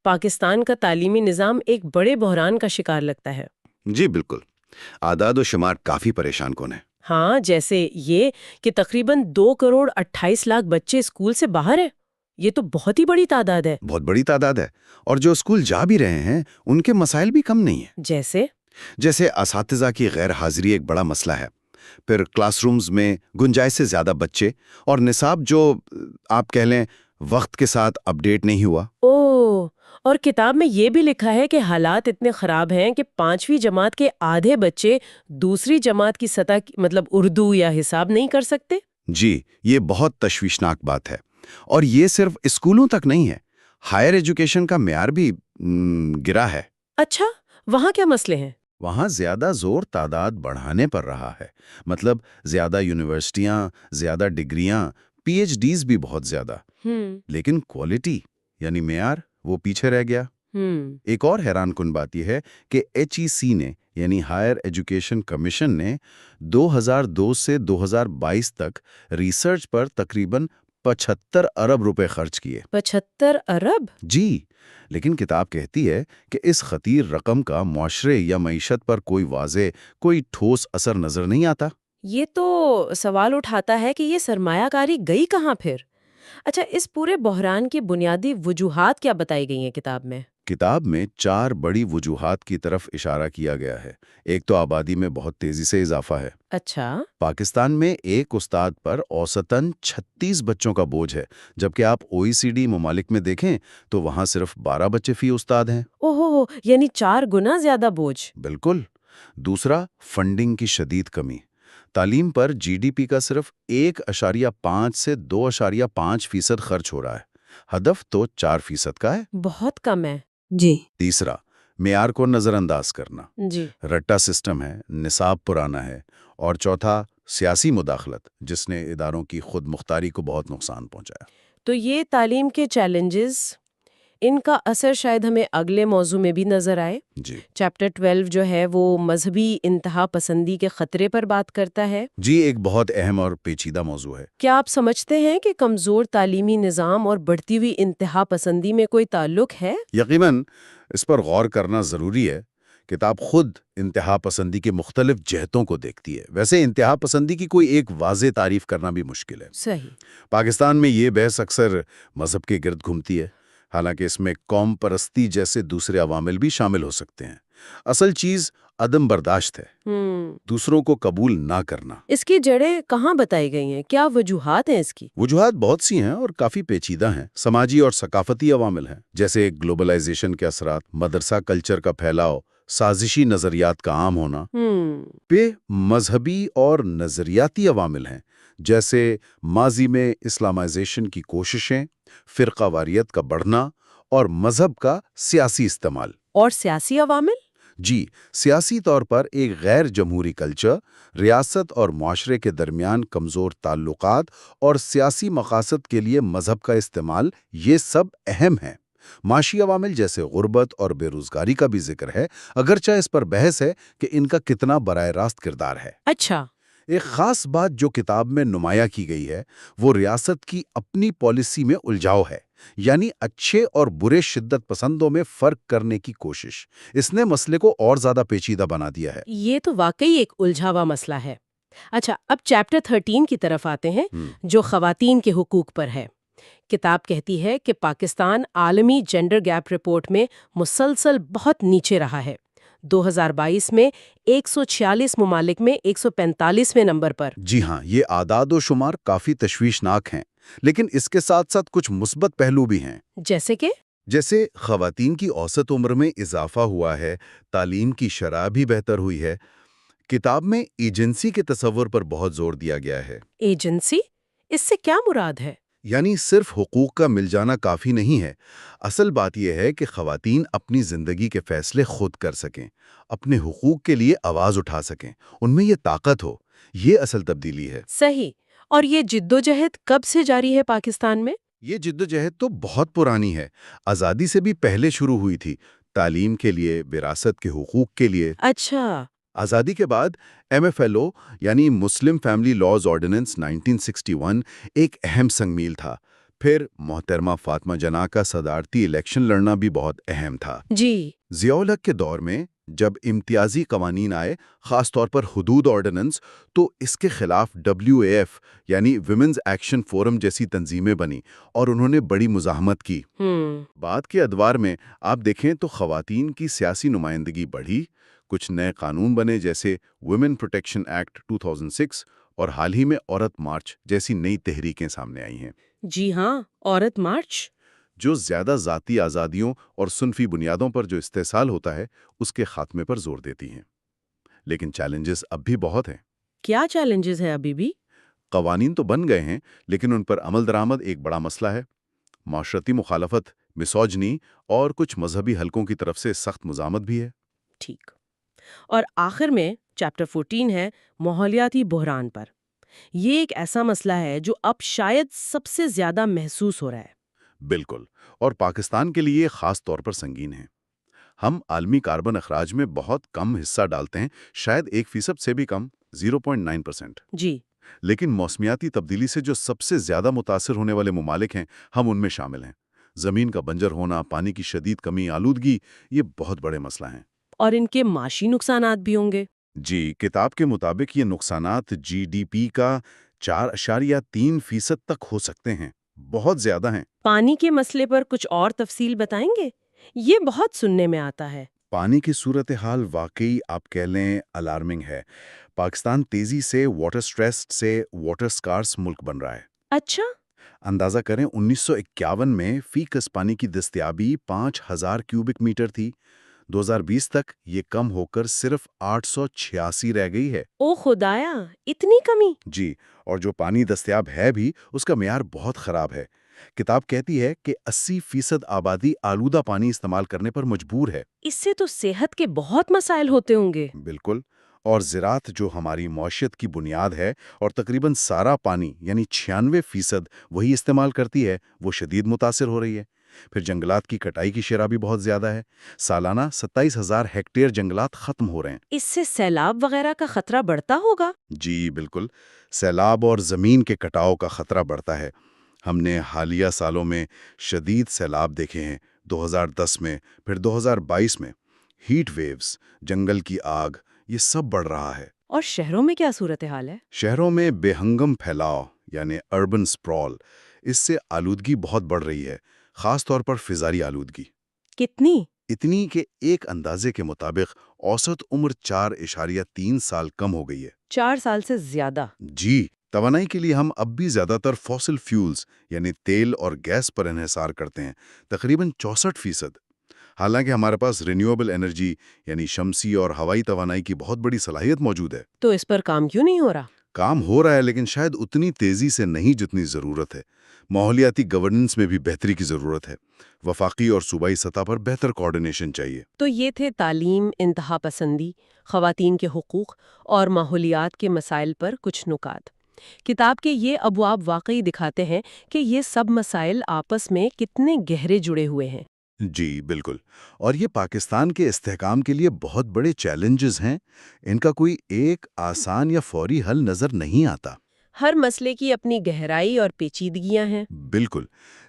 پاکستان کا تعلیمی نظام ایک بڑے بحران کا شکار لگتا ہے۔ جی بالکل، اعداد و شمار کافی پریشان کن ہے۔ ہاں، جیسے یہ کہ تقریباً 2.28 کروڑ بچے اسکول سے باہر ہیں۔ یہ تو بہت ہی بڑی تعداد ہے۔ بہت بڑی تعداد ہے، اور جو اسکول جا بھی رہے ہیں ان کے مسائل بھی کم نہیں ہیں۔ جیسے اساتذہ کی غیر حاضری ایک بڑا مسئلہ ہے، پھر کلاس رومز میں گنجائش سے زیادہ بچے، اور نصاب جو آپ کہہ لیں وقت کے ساتھ اپڈیٹ نہیں ہوا۔ اور کتاب میں یہ بھی لکھا ہے کہ حالات اتنے خراب ہیں کہ 5ویں جماعت کے آدھے بچے دوسری جماعت کی سطح مطلب اردو یا حساب نہیں کر سکتے۔ جی، یہ بہت تشویشناک بات ہے، اور یہ صرف اسکولوں تک نہیں ہے، ہائر ایجوکیشن کا معیار بھی گرا ہے۔ اچھا، وہاں کیا مسئلے ہیں؟ وہاں زیادہ زور تعداد بڑھانے پر رہا ہے، مطلب زیادہ یونیورسٹیاں، زیادہ ڈگریاں، پی ایچ ڈیز بھی بہت زیادہ، لیکن کوالٹی یعنی معیار وہ پیچھے رہ گیا۔ ایک اور حیران کن بات یہ ہے کہ HEC نے یعنی ہائر ایجوکیشن کمیشن نے 2002 سے 2022 تک ریسرچ پر تقریباً 75 ارب روپے خرچ کیے۔ 75 ارب؟ جی، لیکن کتاب کہتی ہے کہ اس خطیر رقم کا معاشرے یا معیشت پر کوئی واضح، کوئی ٹھوس اثر نظر نہیں آتا۔ یہ تو سوال اٹھاتا ہے کہ یہ سرمایہ کاری گئی کہاں پھر؟ اچھا، اس پورے بحران کی بنیادی وجوہات کیا بتائی گئی ہیں کتاب میں؟ کتاب میں 4 بڑی وجوہات کی طرف اشارہ کیا گیا ہے۔ ایک تو آبادی میں بہت تیزی سے اضافہ ہے۔ اچھا۔ پاکستان میں ایک استاد پر اوسطاً 36 بچوں کا بوجھ ہے، جبکہ آپ OECD ممالک میں دیکھیں تو وہاں صرف 12 بچے فی استاد ہیں۔ اوہو، یعنی 4 گنا زیادہ بوجھ۔ بالکل۔ دوسرا، فنڈنگ کی شدید کمی۔ تعلیم پر GDP کا صرف 1.5 سے 2.5% خرچ ہو رہا ہے، ہدف تو 4% کا ہے۔ بہت کم ہے۔ جی۔ تیسرا، معیار کو نظر انداز کرنا۔ جی۔ رٹا سسٹم ہے، نصاب پرانا ہے۔ اور چوتھا، سیاسی مداخلت جس نے اداروں کی خود مختاری کو بہت نقصان پہنچایا۔ تو یہ تعلیم کے چیلنجز، ان کا اثر شاید ہمیں اگلے موضوع میں بھی نظر آئے۔ جی۔ چیپٹر 12 جو ہے وہ مذہبی انتہا پسندی کے خطرے پر بات کرتا ہے۔ جی، ایک بہت اہم اور پیچیدہ موضوع ہے۔ کیا آپ سمجھتے ہیں کہ کمزور تعلیمی نظام اور بڑھتی ہوئی انتہا پسندی میں کوئی تعلق ہے؟ یقیناً اس پر غور کرنا ضروری ہے۔ کتاب خود انتہا پسندی کے مختلف جہتوں کو دیکھتی ہے۔ ویسے انتہا پسندی کی کوئی ایک واضح تعریف کرنا بھی مشکل ہے۔ صحیح۔ پاکستان میں یہ بحث اکثر مذہب کے گرد گھومتی ہے، حالانکہ اس میں قوم پرستی جیسے دوسرے عوامل بھی شامل ہو سکتے ہیں۔ اصل چیز عدم برداشت ہے، دوسروں کو قبول نہ کرنا۔ اس کی جڑیں کہاں بتائی گئی ہیں؟ کیا وجوہات ہیں اس کی؟ وجوہات بہت سی ہیں اور کافی پیچیدہ ہیں۔ سماجی اور ثقافتی عوامل ہیں، جیسے گلوبلائزیشن کے اثرات، مدرسہ کلچر کا پھیلاؤ، سازشی نظریات کا عام ہونا۔ پہ مذہبی اور نظریاتی عوامل ہیں، جیسے ماضی میں اسلامائزیشن کی کوششیں، فرقہ واریت کا بڑھنا اور مذہب کا سیاسی استعمال۔ اور سیاسی عوامل؟ جی، سیاسی طور پر ایک غیر جمہوری کلچر، ریاست اور معاشرے کے درمیان کمزور تعلقات اور سیاسی مقاصد کے لیے مذہب کا استعمال، یہ سب اہم ہیں۔ معاشی عوامل جیسے غربت اور بے روزگاری کا بھی ذکر ہے، اگرچہ اس پر بحث ہے کہ ان کا کتنا براہ راست کردار ہے۔ اچھا، ایک خاص بات جو کتاب میں نمایاں کی گئی ہے وہ ریاست کی اپنی پالیسی میں الجھاؤ ہے، یعنی اچھے اور برے شدت پسندوں میں فرق کرنے کی کوشش۔ اس نے مسئلے کو اور زیادہ پیچیدہ بنا دیا ہے۔ یہ تو واقعی ایک الجھاوا مسئلہ ہے۔ اچھا، اب چیپٹر 13 کی طرف آتے ہیں، جو خواتین کے حقوق پر ہے۔ کتاب کہتی ہے کہ پاکستان عالمی جینڈر گیپ رپورٹ میں مسلسل بہت نیچے رہا ہے۔ 2022 میں 146 ممالک میں 145ویں نمبر پر۔ جی ہاں، یہ اعداد و شمار کافی تشویشناک ہیں، لیکن اس کے ساتھ ساتھ کچھ مثبت پہلو بھی ہیں۔ جیسے خواتین کی اوسط عمر میں اضافہ ہوا ہے، تعلیم کی شرح بھی بہتر ہوئی ہے۔ کتاب میں ایجنسی کے تصور پر بہت زور دیا گیا ہے۔ ایجنسی؟ اس سے کیا مراد ہے؟ یعنی صرف حقوق کا مل جانا کافی نہیں ہے۔ اصل بات یہ ہے کہ خواتین اپنی زندگی کے فیصلے خود کر سکیں، اپنے حقوق کے لیے آواز اٹھا سکیں، ان میں یہ طاقت ہو۔ یہ اصل تبدیلی ہے۔ صحیح۔ اور یہ جدوجہد کب سے جاری ہے پاکستان میں؟ یہ جدوجہد تو بہت پرانی ہے، آزادی سے بھی پہلے شروع ہوئی تھی، تعلیم کے لیے، وراثت کے حقوق کے لیے۔ اچھا۔ آزادی کے بعد MFLO یعنی مسلم فیملی لاز آرڈیننس 1961 ایک اہم سنگ میل تھا۔ پھر محترمہ فاطمہ جناح کا صدارتی الیکشن لڑنا بھی بہت اہم تھا۔ جی۔ ضیاء الحق کے دور میں جب امتیازی قوانین آئے، خاص طور پر حدود آرڈیننس، تو اس کے خلاف WAF یعنی ویمنز ایکشن فورم جیسی تنظیمیں بنی اور انہوں نے بڑی مزاحمت کی۔ بعد کے ادوار میں آپ دیکھیں تو خواتین کی سیاسی نمائندگی بڑھی، کچھ نئے قانون بنے جیسے ویمن پروٹیکشن ایکٹ 2006 اور حال ہی میں عورت مارچ جیسی نئی تحریکیں سامنے آئی ہیں۔ جی ہاں، عورت مارچ جو زیادہ ذاتی آزادیوں اور صنفی بنیادوں پر جو استحصال ہوتا ہے اس کے خاتمے پر زور دیتی ہیں۔ لیکن چیلنجز اب بھی بہت ہیں۔ کیا چیلنجز ہے ابھی بھی؟ قوانین تو بن گئے ہیں، لیکن ان پر عمل درآمد ایک بڑا مسئلہ ہے۔ معاشرتی مخالفت، مسوجنی اور کچھ مذہبی حلقوں کی طرف سے سخت مزاحمت بھی ہے۔ ٹھیک۔ اور آخر میں چیپٹر 14 ہے ماحولیاتی بحران پر۔ یہ ایک ایسا مسئلہ ہے جو اب شاید سب سے زیادہ محسوس ہو رہا ہے۔ بالکل، اور پاکستان کے لیے خاص طور پر سنگین ہے۔ ہم عالمی کاربن اخراج میں بہت کم حصہ ڈالتے ہیں، شاید 1% سے بھی کم، 0.9%۔ جی۔ لیکن موسمیاتی تبدیلی سے جو سب سے زیادہ متاثر ہونے والے ممالک ہیں، ہم ان میں شامل ہیں۔ زمین کا بنجر ہونا، پانی کی شدید کمی، آلودگی، یہ بہت بڑے مسئلہ ہیں۔ اور ان کے معاشی نقصانات بھی ہوں گے۔ جی، کتاب کے مطابق یہ نقصانات GDP کا 4.3% تک ہو سکتے ہیں، بہت زیادہ ہیں۔ پانی کے مسئلے پر کچھ اور تفصیل بتائیں گے؟ یہ بہت سننے میں آتا ہے۔ پانی کی صورتحال واقعی آپ کہہ لیں الارمنگ ہے۔ پاکستان تیزی سے واٹر سٹریس سے واٹر سکارس ملک بن رہا ہے۔ اچھا۔ اندازہ کریں 1951 میں فی کس پانی کی دستیابی 5000 کیوبک میٹر تھی، 2020 تک یہ کم ہو کر صرف 886 رہ گئی ہے۔ او خدایا، اتنی کمی! جی، اور جو پانی دستیاب ہے بھی اس کا معیار بہت خراب ہے۔ کتاب کہتی ہے کہ 80% آبادی آلودہ پانی استعمال کرنے پر مجبور ہے۔ اس سے تو صحت کے بہت مسائل ہوتے ہوں گے۔ بالکل، اور زراعت جو ہماری معیشت کی بنیاد ہے اور تقریباً سارا پانی یعنی 96% وہی استعمال کرتی ہے، وہ شدید متاثر ہو رہی ہے۔ پھر جنگلات کی کٹائی کی شرح بھی بہت زیادہ ہے، سالانہ 27,000 ہیکٹیئر جنگلات ختم ہو رہے ہیں۔ اس سے سیلاب وغیرہ کا خطرہ بڑھتا ہوگا؟ جی بالکل، سیلاب اور زمین کے کٹاؤ کا خطرہ بڑھتا ہے۔ ہم نے حالیہ سالوں میں شدید سیلاب دیکھے ہیں، 2010 میں، پھر 2022 میں۔ ہیٹ ویوز، جنگل کی آگ، یہ سب بڑھ رہا ہے۔ اور شہروں میں کیا صورتحال ہے؟ شہروں میں بے ہنگم پھیلاؤ یعنی اربن سپرال، اس سے آلودگی بہت بڑھ رہی ہے، خاص طور پر فضائی آلودگی۔ کتنی؟ اتنی کہ ایک اندازے کے مطابق اوسط عمر 4.3 سال کم ہو گئی ہے۔ 4 سال سے زیادہ؟ جی، توانائی کے لیے ہم اب بھی زیادہ تر فوسل فیولز یعنی تیل اور گیس پر انحصار کرتے ہیں، تقریباً 64%۔ حالانکہ ہمارے پاس رینیویبل انرجی یعنی شمسی اور ہوائی توانائی کی بہت بڑی صلاحیت موجود ہے۔ تو اس پر کام کیوں نہیں ہو رہا؟ کام ہو رہا ہے لیکن شاید اتنی تیزی سے نہیں جتنی ضرورت ہے۔ ماحولیاتی گورننس میں بھی بہتری کی ضرورت ہے۔ وفاقی اور صوبائی سطح پر بہتر کوارڈینیشن چاہیے۔ تو یہ تھے تعلیم، انتہا پسندی، خواتین کے حقوق اور ماحولیات کے مسائل پر کچھ نکات۔ کتاب کے یہ ابواب واقعی دکھاتے ہیں کہ یہ سب مسائل آپس میں کتنے گہرے جڑے ہوئے ہیں۔ جی بالکل، اور یہ پاکستان کے استحکام کے لیے بہت بڑے چیلنجز ہیں۔ ان کا کوئی ایک آسان یا فوری حل نظر نہیں آتا۔ ہر مسئلے کی اپنی گہرائی اور پیچیدگیاں ہیں۔ بالکل،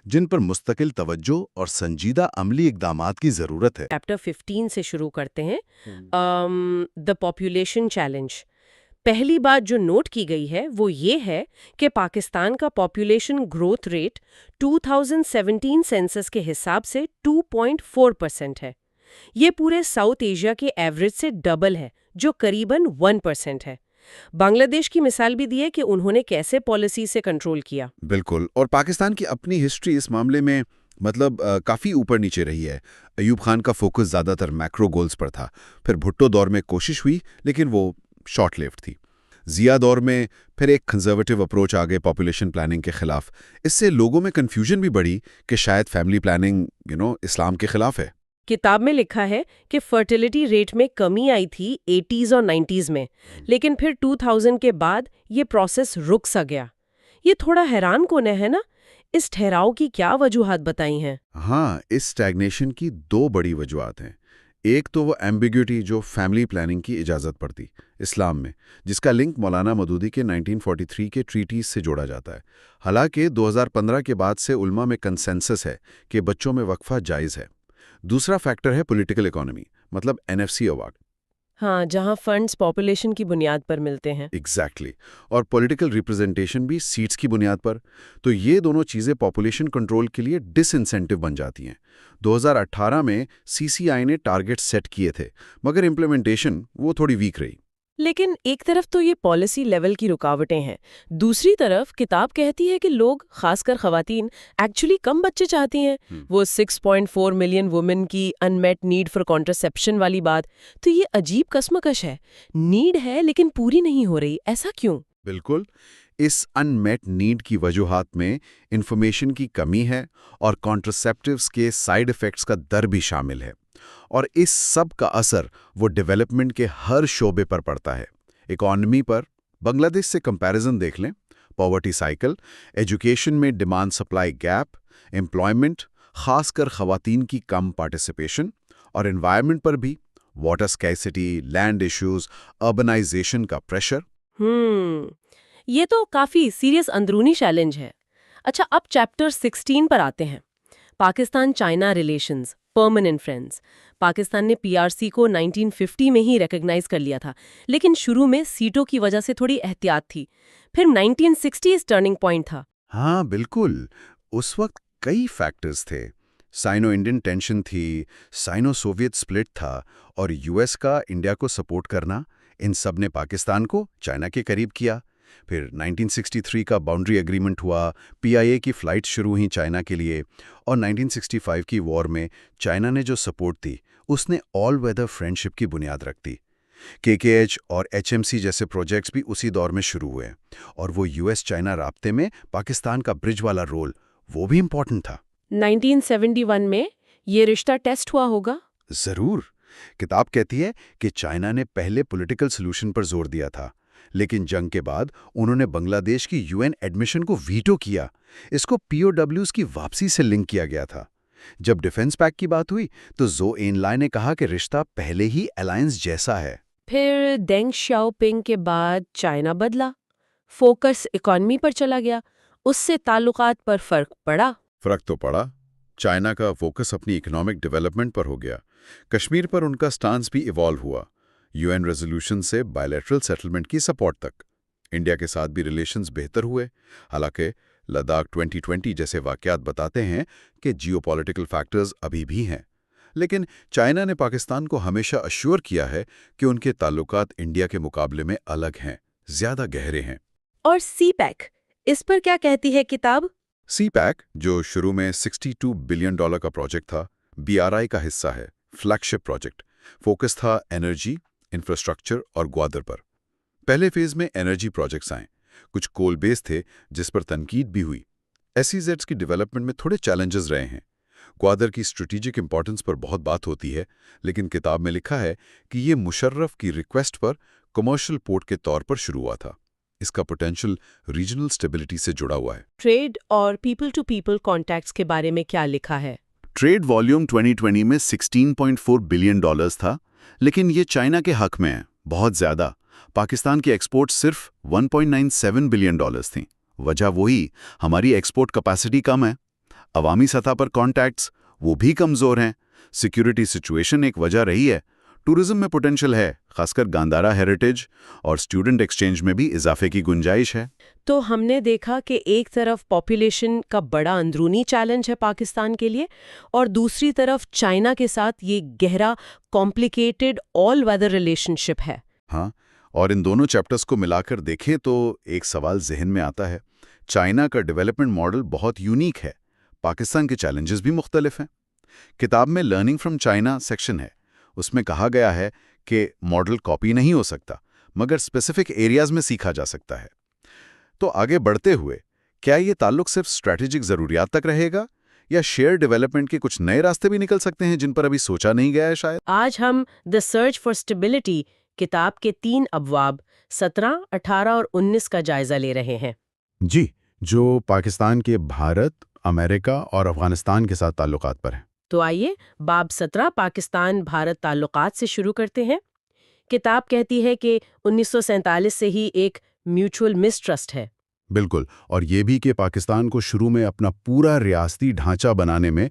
جن پر مستقل توجہ اور سنجیدہ عملی اقدامات کی ضرورت ہے۔ چیپٹر 15 سے شروع کرتے ہیں، دا پاپولیشن چیلنج۔ پہلی بات جو نوٹ کی گئی ہے وہ یہ ہے کہ پاکستان کا پاپولیشن گروتھ ریٹ 2017 سینسس کے حساب سے 2.4% ہے۔ یہ پورے ساؤتھ ایشیا کے ایوریج سے ڈبل ہے، جو قریباً 1% ہے۔ بنگلہ دیش کی مثال بھی دی ہے کہ انہوں نے کیسے پالیسی سے کنٹرول کیا۔ بالکل، اور پاکستان کی اپنی ہسٹری اس معاملے میں کافی اوپر نیچے رہی ہے۔ ایوب خان کا فوکس زیادہ تر میکرو گولز پر تھا، پھر بھٹو دور میں کوشش ہوئی لیکن وہ شارٹ لیوڈ تھی۔ ضیاء دور میں پھر ایک کنزرویٹو اپروچ آ گئے پاپولیشن پلاننگ کے خلاف۔ اس سے لوگوں میں کنفیوژن بھی بڑھی کہ شاید فیملی پلاننگ اسلام کے خلاف ہے۔ کتاب میں لکھا ہے کہ فرٹیلیٹی ریٹ میں کمی آئی تھی 80s اور 90s میں، لیکن پھر 2000 کے بعد یہ پروسیس رک سا گیا۔ یہ تھوڑا حیران کن ہے نا؟ اس ٹھہراؤ کی کیا وجوہات بتائی ہیں؟ ہاں، اس اسٹیگنیشن کی دو بڑی وجوہات ہیں۔ ایک تو وہ ایمبیگوٹی جو فیملی پلاننگ کی اجازت پڑتی اسلام میں، جس کا لنک مولانا مودودی کے 1943 کے ٹریٹیز سے جوڑا جاتا ہے۔ حالانکہ 2015 کے بعد سے علماء میں کنسنسس ہے کہ بچوں میں وقفہ جائز ہے۔ دوسرا فیکٹر ہے پولیٹیکل اکانومی، مطلب NFC ایوارڈ۔ ہاں، جہاں فنڈز پاپولیشن کی بنیاد پر ملتے ہیں۔ ایگزیکٹلی، اور پولیٹیکل ریپرزنٹیشن بھی سیٹس کی بنیاد پر۔ تو یہ دونوں چیزیں پاپولیشن کنٹرول کے لیے ڈس انسینٹیو بن جاتی ہیں۔ 2018 میں CCI نے ٹارگٹ سیٹ کیے تھے، مگر امپلیمنٹیشن وہ تھوڑی ویک رہی۔ لیکن ایک طرف تو یہ پالیسی لیول کی رکاوٹیں ہیں، دوسری طرف کتاب کہتی ہے کہ لوگ، خاص کر خواتین، ایکچولی کم بچے چاہتی ہیں۔ وہ 6.4 ملین وومن کی ان میٹ نیڈ فار کانٹرسیپشن والی بات، تو یہ عجیب کشمکش ہے۔ نیڈ ہے لیکن پوری نہیں ہو رہی، ایسا کیوں؟ بالکل، اس ان میٹ نیڈ کی وجوہات میں انفارمیشن کی کمی ہے اور کانٹرسیپٹیوز کے سائیڈ ایفیکٹس کا ڈر بھی شامل ہے، اور اس سب کا اثر وہ ڈیولپمنٹ کے ہر شعبے پر پڑتا ہے۔ اکانومی پر بنگلہ دیش سے کمپیریزن دیکھ لیں، پاورٹی سائیکل، ایجوکیشن میں ڈیمانڈ سپلائی گیپ، امپلائمنٹ، خاص کر خواتین کی کم پارٹیسپیشن، اور انوائرمنٹ پر بھی واٹر اسکیسٹی، لینڈ ایشوز، اربنائزیشن کا پریشر۔ یہ تو کافی سیریس اندرونی چیلنج ہے۔ اچھا، اب چیپٹر 16 پر آتے ہیں، Pakistan China relations, permanent friends. Pakistan نے PRC کو 1950 میں ہی ریکگنائز کر لیا تھا، لیکن شروع میں سیٹوں کی وجہ سے تھوڑی احتیاط تھی۔ پھر 1960 ٹرننگ پوائنٹ تھا۔ ہاں بالکل، اس وقت کئی فیکٹرز تھے۔ سائنو انڈین ٹینشن تھی، سائنو سوویت سپلٹ تھا، اور US کا انڈیا کو سپورٹ کرنا، ان سب نے پاکستان کو چائنا کے قریب کیا۔ پھر 1963 کا باؤنڈری ایگریمنٹ ہوا، PIA کی فلائٹ شروع ہوئی چائنا کے لیے، اور 1965 کی وار میں چائنا نے جو سپورٹ دی اس نے آل ویدر فرینڈشپ کی بنیاد رکھ دی۔ KKH اور HMC جیسے پروجیکٹس بھی اسی دور میں شروع ہوئے، اور وہ US چائنا رابطے میں پاکستان کا برج والا رول وہ بھی امپورٹنٹ تھا۔ 1971 میں یہ رشتہ ٹیسٹ ہوا ہوگا؟ ضرور۔ کتاب کہتی ہے کہ چائنا نے پہلے پولیٹیکل سلوشن پر زور دیا تھا، لیکن جنگ کے بعد انہوں نے بنگلہ دیش کی UN ایڈمیشن کو ویٹو کیا۔ اس کو POWs کی واپسی سے لنک کیا گیا تھا۔ جب ڈیفنس پیکٹ کی بات ہوئی تو زو این لائے نے کہا کہ رشتہ پہلے ہی الائنس جیسا ہے۔ پھر دینگ شیاؤ پنگ کے بعد چائنا بدلا، فوکس اکانومی پر چلا گیا، اس سے تعلقات پر فرق پڑا۔ فرق تو پڑا۔ چائنا کا فوکس اپنی اکنامک ڈیولپمنٹ پر ہو گیا، کشمیر پر ان کا سٹانس بھی ایوالو ہوا، UN ریزولوشن سے بائیلیٹرل سیٹلمنٹ کی سپورٹ تک۔ انڈیا کے ساتھ بھی ریلیشنز بہتر ہوئے، حالانکہ لداخ 2020 جیسے واقعات بتاتے ہیں کہ جیو پولیٹیکل فیکٹرز ابھی بھی ہیں۔ لیکن چائنا نے پاکستان کو ہمیشہ اشور کیا ہے کہ ان کے تعلقات انڈیا کے مقابلے میں الگ ہیں، زیادہ گہرے ہیں۔ اور CPEC، اس پر کیا کہتی ہے کتاب؟ CPEC، جو شروع میں $62 بلین کا پروجیکٹ تھا، BRI کا حصہ ہے، فلیگ شپ پروجیکٹ، فوکس تھا انرجی، انفراسٹرکچر اور گوادر پر۔ پہلے فیز میں انرجی پروجیکٹس آئیں، کچھ کول بیس تھے جس پر تنقید بھی ہوئی۔ SEZs کی ڈیولپمنٹ میں تھوڑے چیلنجز رہے ہیں۔ گوادر کی اسٹریٹجک امپورٹنس پر بہت بات ہوتی ہے، لیکن کتاب میں لکھا ہے کہ یہ مشرف کی ریکویسٹ پر کمرشل پورٹ کے طور پر شروع ہوا تھا۔ اس کا پوٹینشل ریجنل اسٹیبلٹی سے جڑا ہوا ہے۔ ٹریڈ اور پیپل ٹو پیپل کانٹیکٹس کے بارے میں کیا لکھا ہے؟ ٹریڈ والیوم 2020 میں $16.4 بلین تھا، لیکن یہ چائنا کے حق میں ہے، بہت زیادہ۔ پاکستان کی ایکسپورٹ صرف $1.97 بلین تھیں۔ وجہ وہی، ہماری ایکسپورٹ کیپیسٹی کم ہے۔ عوامی سطح پر کانٹیکٹس وہ بھی کمزور ہیں۔ سیکیورٹی سچویشن ایک وجہ رہی ہے۔ ٹورزم میں پوٹینشل ہے، خاص کر گاندارا ہیریٹیج اور اسٹوڈنٹ ایکسچینج میں بھی اضافے کی گنجائش ہے۔ تو ہم نے دیکھا کہ ایک طرف پاپولیشن کا بڑا اندرونی چیلنج ہے پاکستان کے لیے، اور دوسری طرف چائنا کے ساتھ یہ گہرا کمپلیکیٹڈ آل ویدر ریلیشن شپ ہے۔ ہاں، اور ان دونوں چیپٹرز کو ملا کر دیکھیں تو ایک سوال ذہن میں آتا ہے۔ چائنا کا ڈیولپمنٹ ماڈل بہت یونیک ہے، پاکستان کے چیلنجز بھی مختلف ہیں۔ کتاب میں لرننگ فرام چائنا سیکشن ہے، اس میں کہا گیا ہے کہ ماڈل کاپی نہیں ہو سکتا، مگر اسپیسیفک ایریاز میں سیکھا جا سکتا ہے۔ تو آگے بڑھتے ہوئے کیا یہ تعلق صرف اسٹریٹجک ضروریات تک رہے گا، یا شیئر ڈیولپمنٹ کے کچھ نئے راستے بھی نکل سکتے ہیں جن پر ابھی سوچا نہیں گیا ہے شاید؟ آج ہم دا سرچ فار اسٹیبلٹی کتاب کے 3 ابواب 17، 18 اور 19 کا جائزہ لے رہے ہیں۔ جی، جو پاکستان کے بھارت، امریکہ اور افغانستان کے ساتھ تعلقات پر ہیں۔ تو آئیے باب 17 پاکستان بھارت تعلقات سے شروع کرتے ہیں۔ کتاب کہتی ہے کہ 1947 سے ہی ایک میوچول مسٹرسٹ ہے۔ بالکل، اور یہ بھی کہ پاکستان کو شروع میں اپنا پورا ریاستی ڈھانچہ بنانے میں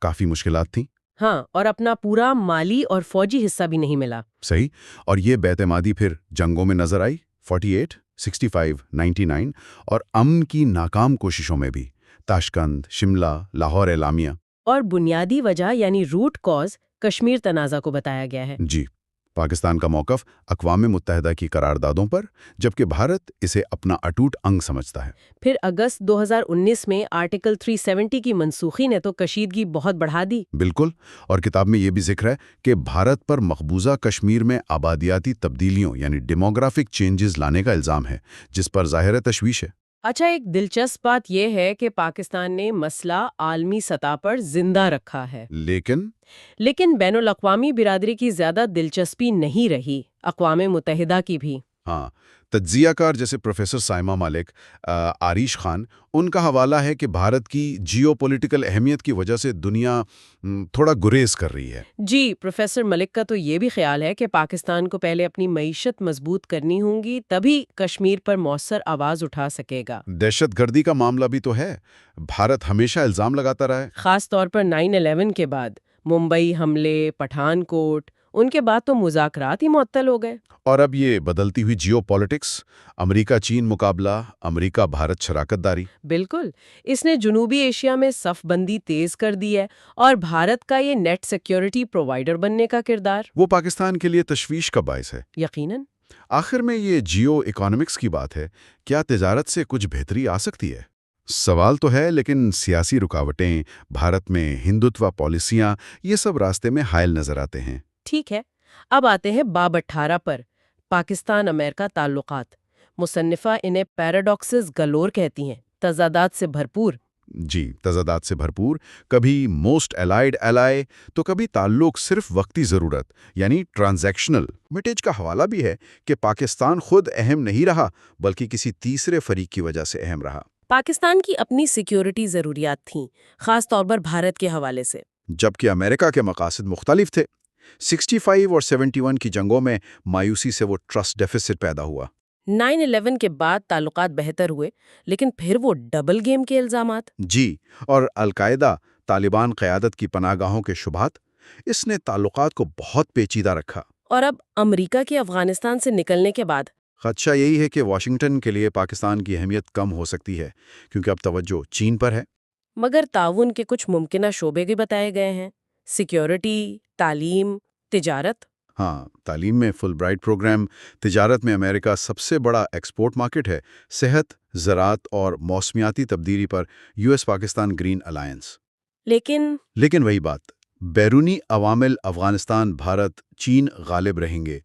کافی مشکلات تھیں۔ ہاں، اور اپنا پورا مالی اور فوجی حصہ بھی نہیں ملا۔ صحیح، اور یہ بے اعتمادی پھر جنگوں میں نظر آئی، 48، 65، 99، اور امن کی ناکام کوششوں میں بھی، تاشقند، شملہ، لاہور اعلامیہ۔ اور بنیادی وجہ یعنی روٹ کاز کشمیر تنازع کو بتایا گیا ہے۔ جی، پاکستان کا موقف اقوام متحدہ کی قراردادوں پر، جبکہ بھارت اسے اپنا اٹوٹ انگ سمجھتا ہے۔ پھر اگست 2019 میں آرٹیکل 370 کی منسوخی نے تو کشیدگی بہت بڑھا دی۔ بالکل، اور کتاب میں یہ بھی ذکر ہے کہ بھارت پر مقبوضہ کشمیر میں آبادیاتی تبدیلیوں یعنی ڈیموگرافک چینجز لانے کا الزام ہے، جس پر ظاہر تشویش ہے۔ اچھا، ایک دلچسپ بات یہ ہے کہ پاکستان نے مسئلہ عالمی سطح پر زندہ رکھا ہے، لیکن بین الاقوامی برادری کی زیادہ دلچسپی نہیں رہی، اقوام متحدہ کی بھی۔ ہاں، تجزیہ کار جیسے پروفیسر سائمہ مالک، آریش خان، ان کا حوالہ ہے کہ بھارت کی جیو پولیٹیکل اہمیت کی وجہ سے دنیا تھوڑا گریز کر رہی ہے۔ جی، پروفیسر ملک کا تو یہ بھی خیال ہے کہ پاکستان کو پہلے اپنی معیشت مضبوط کرنی ہوگی، تبھی کشمیر پر مؤثر آواز اٹھا سکے گا۔ دہشت گردی کا معاملہ بھی تو ہے، بھارت ہمیشہ الزام لگاتا رہا ہے، خاص طور پر 9/11 کے بعد ممبئی حملے، پٹھان کوٹ، ان کے بعد تو مذاکرات ہی معطل ہو گئے۔ اور اب یہ بدلتی ہوئی جیو پالیٹکس، امریکہ چین مقابلہ، امریکہ بھارت شراکت داری۔ بالکل، اس نے جنوبی ایشیا میں صف بندی تیز کر دی ہے، اور بھارت کا یہ نیٹ سیکیورٹی پرووائیڈر بننے کا کردار وہ پاکستان کے لیے تشویش کا باعث ہے۔ یقیناً۔ آخر میں یہ جیو اکانومکس کی بات ہے، کیا تجارت سے کچھ بہتری آ سکتی ہے؟ سوال تو ہے، لیکن سیاسی رکاوٹیں، بھارت میں ہندوتوا پالیسیاں، یہ سب راستے میں حائل نظر آتے ہیں۔ ٹھیک ہے، اب آتے ہیں باب 18 پر، پاکستان امریکہ تعلقات۔ مصنفہ انہیں پیراڈاکسز گلور کہتی ہیں، تضادات سے بھرپور۔ جی، تضادات سے بھرپور، کبھی موسٹ الائیڈ ایلائی تو کبھی تعلق صرف وقتی ضرورت یعنی ٹرانزیکشنل۔ میٹیج کا حوالہ بھی ہے کہ پاکستان خود اہم نہیں رہا، بلکہ کسی تیسرے فریق کی وجہ سے اہم رہا۔ پاکستان کی اپنی سیکیورٹی ضروریات تھیں، خاص طور پر بھارت کے حوالے سے، جبکہ امریکہ کے مقاصد مختلف تھے۔ 65 اور 71 کی جنگوں میں مایوسی سے وہ ٹرسٹ ڈیفیسٹ پیدا ہوا۔ 9/11 کے بعد تعلقات بہتر ہوئے، لیکن پھر وہ ڈبل گیم کے الزامات۔ جی، اور القاعدہ طالبان قیادت کی پناہ گاہوں کے شبہات، اس نے تعلقات کو بہت پیچیدہ رکھا۔ اور اب امریکہ کے افغانستان سے نکلنے کے بعد خدشہ یہی ہے کہ واشنگٹن کے لیے پاکستان کی اہمیت کم ہو سکتی ہے، کیونکہ اب توجہ چین پر ہے۔ مگر تعاون کے کچھ ممکنہ شعبے بھی بتائے گئے ہیں، سیکیورٹی، تعلیم، تجارت۔ ہاں، تعلیم میں فل برائٹ پروگرام، تجارت میں امریکہ سب سے بڑا ایکسپورٹ مارکیٹ ہے، صحت، زراعت اور موسمیاتی تبدیلی پر US پاکستان گرین الائنس۔ لیکن وہی بات، بیرونی عوامل افغانستان، بھارت، چین غالب رہیں گے۔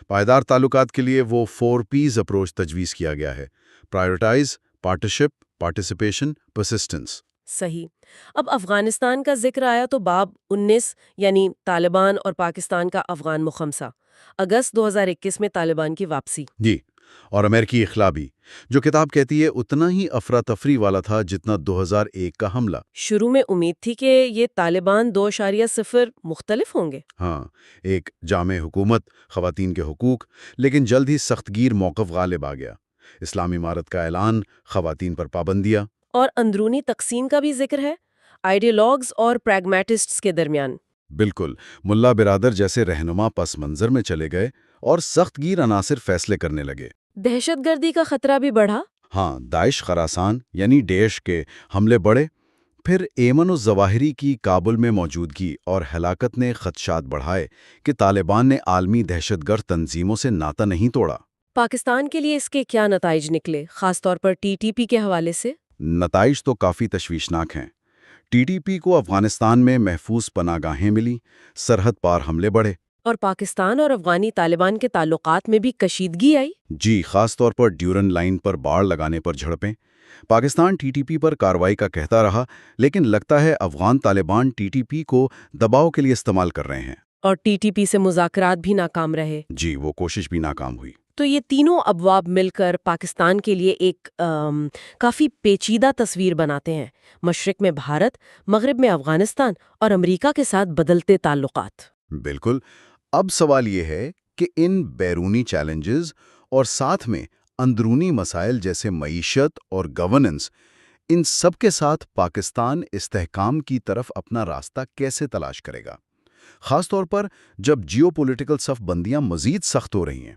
پائیدار تعلقات کے لیے وہ 4Ps اپروچ تجویز کیا گیا ہے: پرائیورٹائز، پارٹنرشپ، پارٹیسپیشن، پرسسٹنس۔ صحیح۔ اب افغانستان کا ذکر آیا تو باب 19 یعنی طالبان اور پاکستان کا افغان مخمسہ، اگست 2021 میں طالبان کی واپسی۔ جی، اور امریکی اخلاء بھی، جو کتاب کہتی ہے اتنا ہی افراتفری والا تھا جتنا 2001 کا حملہ۔ شروع میں امید تھی کہ یہ طالبان 2.0 مختلف ہوں گے۔ ہاں، ایک جامع حکومت، خواتین کے حقوق، لیکن جلد ہی سخت گیر موقف غالب آ گیا۔ اسلامی امارت کا اعلان، خواتین پر پابندیاں، اور اندرونی تقسیم کا بھی ذکر ہے، آئیڈیالوگز اور پریگمیٹسٹس کے درمیان۔ بالکل، ملا برادر جیسے رہنما پس منظر میں چلے گئے اور سخت گیر عناصر فیصلے کرنے لگے۔ دہشت گردی کا خطرہ بھی بڑھا۔ ہاں، داعش خراسان یعنی ڈیش کے حملے بڑھے، پھر ایمن الظواہری کی کابل میں موجودگی اور ہلاکت نے خدشات بڑھائے کہ طالبان نے عالمی دہشت گرد تنظیموں سے ناطا نہیں توڑا۔ پاکستان کے لیے اس کے کیا نتائج نکلے، خاص طور پر TTP کے حوالے سے؟ نتائج تو کافی تشویشناک ہیں۔ TTP کو افغانستان میں محفوظ پناہ گاہیں ملی، سرحد پار حملے بڑھے۔ اور پاکستان اور افغانی طالبان کے تعلقات میں بھی کشیدگی آئی۔ جی، خاص طور پر ڈیورن لائن پر باڑ لگانے پر جھڑپیں۔ پاکستان TTP پر کارروائی کا کہتا رہا، لیکن لگتا ہے افغان طالبان TTP کو دباؤ کے لیے استعمال کر رہے ہیں۔ اور TTP سے مذاکرات بھی ناکام رہے۔ جی، وہ کوشش بھی ناکام ہوئی۔ تو یہ تینوں ابواب مل کر پاکستان کے لیے ایک کافی پیچیدہ تصویر بناتے ہیں، مشرق میں بھارت، مغرب میں افغانستان اور امریکہ کے ساتھ بدلتے تعلقات۔ بالکل۔ اب سوال یہ ہے کہ ان بیرونی چیلنجز اور ساتھ میں اندرونی مسائل جیسے معیشت اور گورننس، ان سب کے ساتھ پاکستان استحکام کی طرف اپنا راستہ کیسے تلاش کرے گا، خاص طور پر جب جیو پولیٹیکل صف بندیاں مزید سخت ہو رہی ہیں۔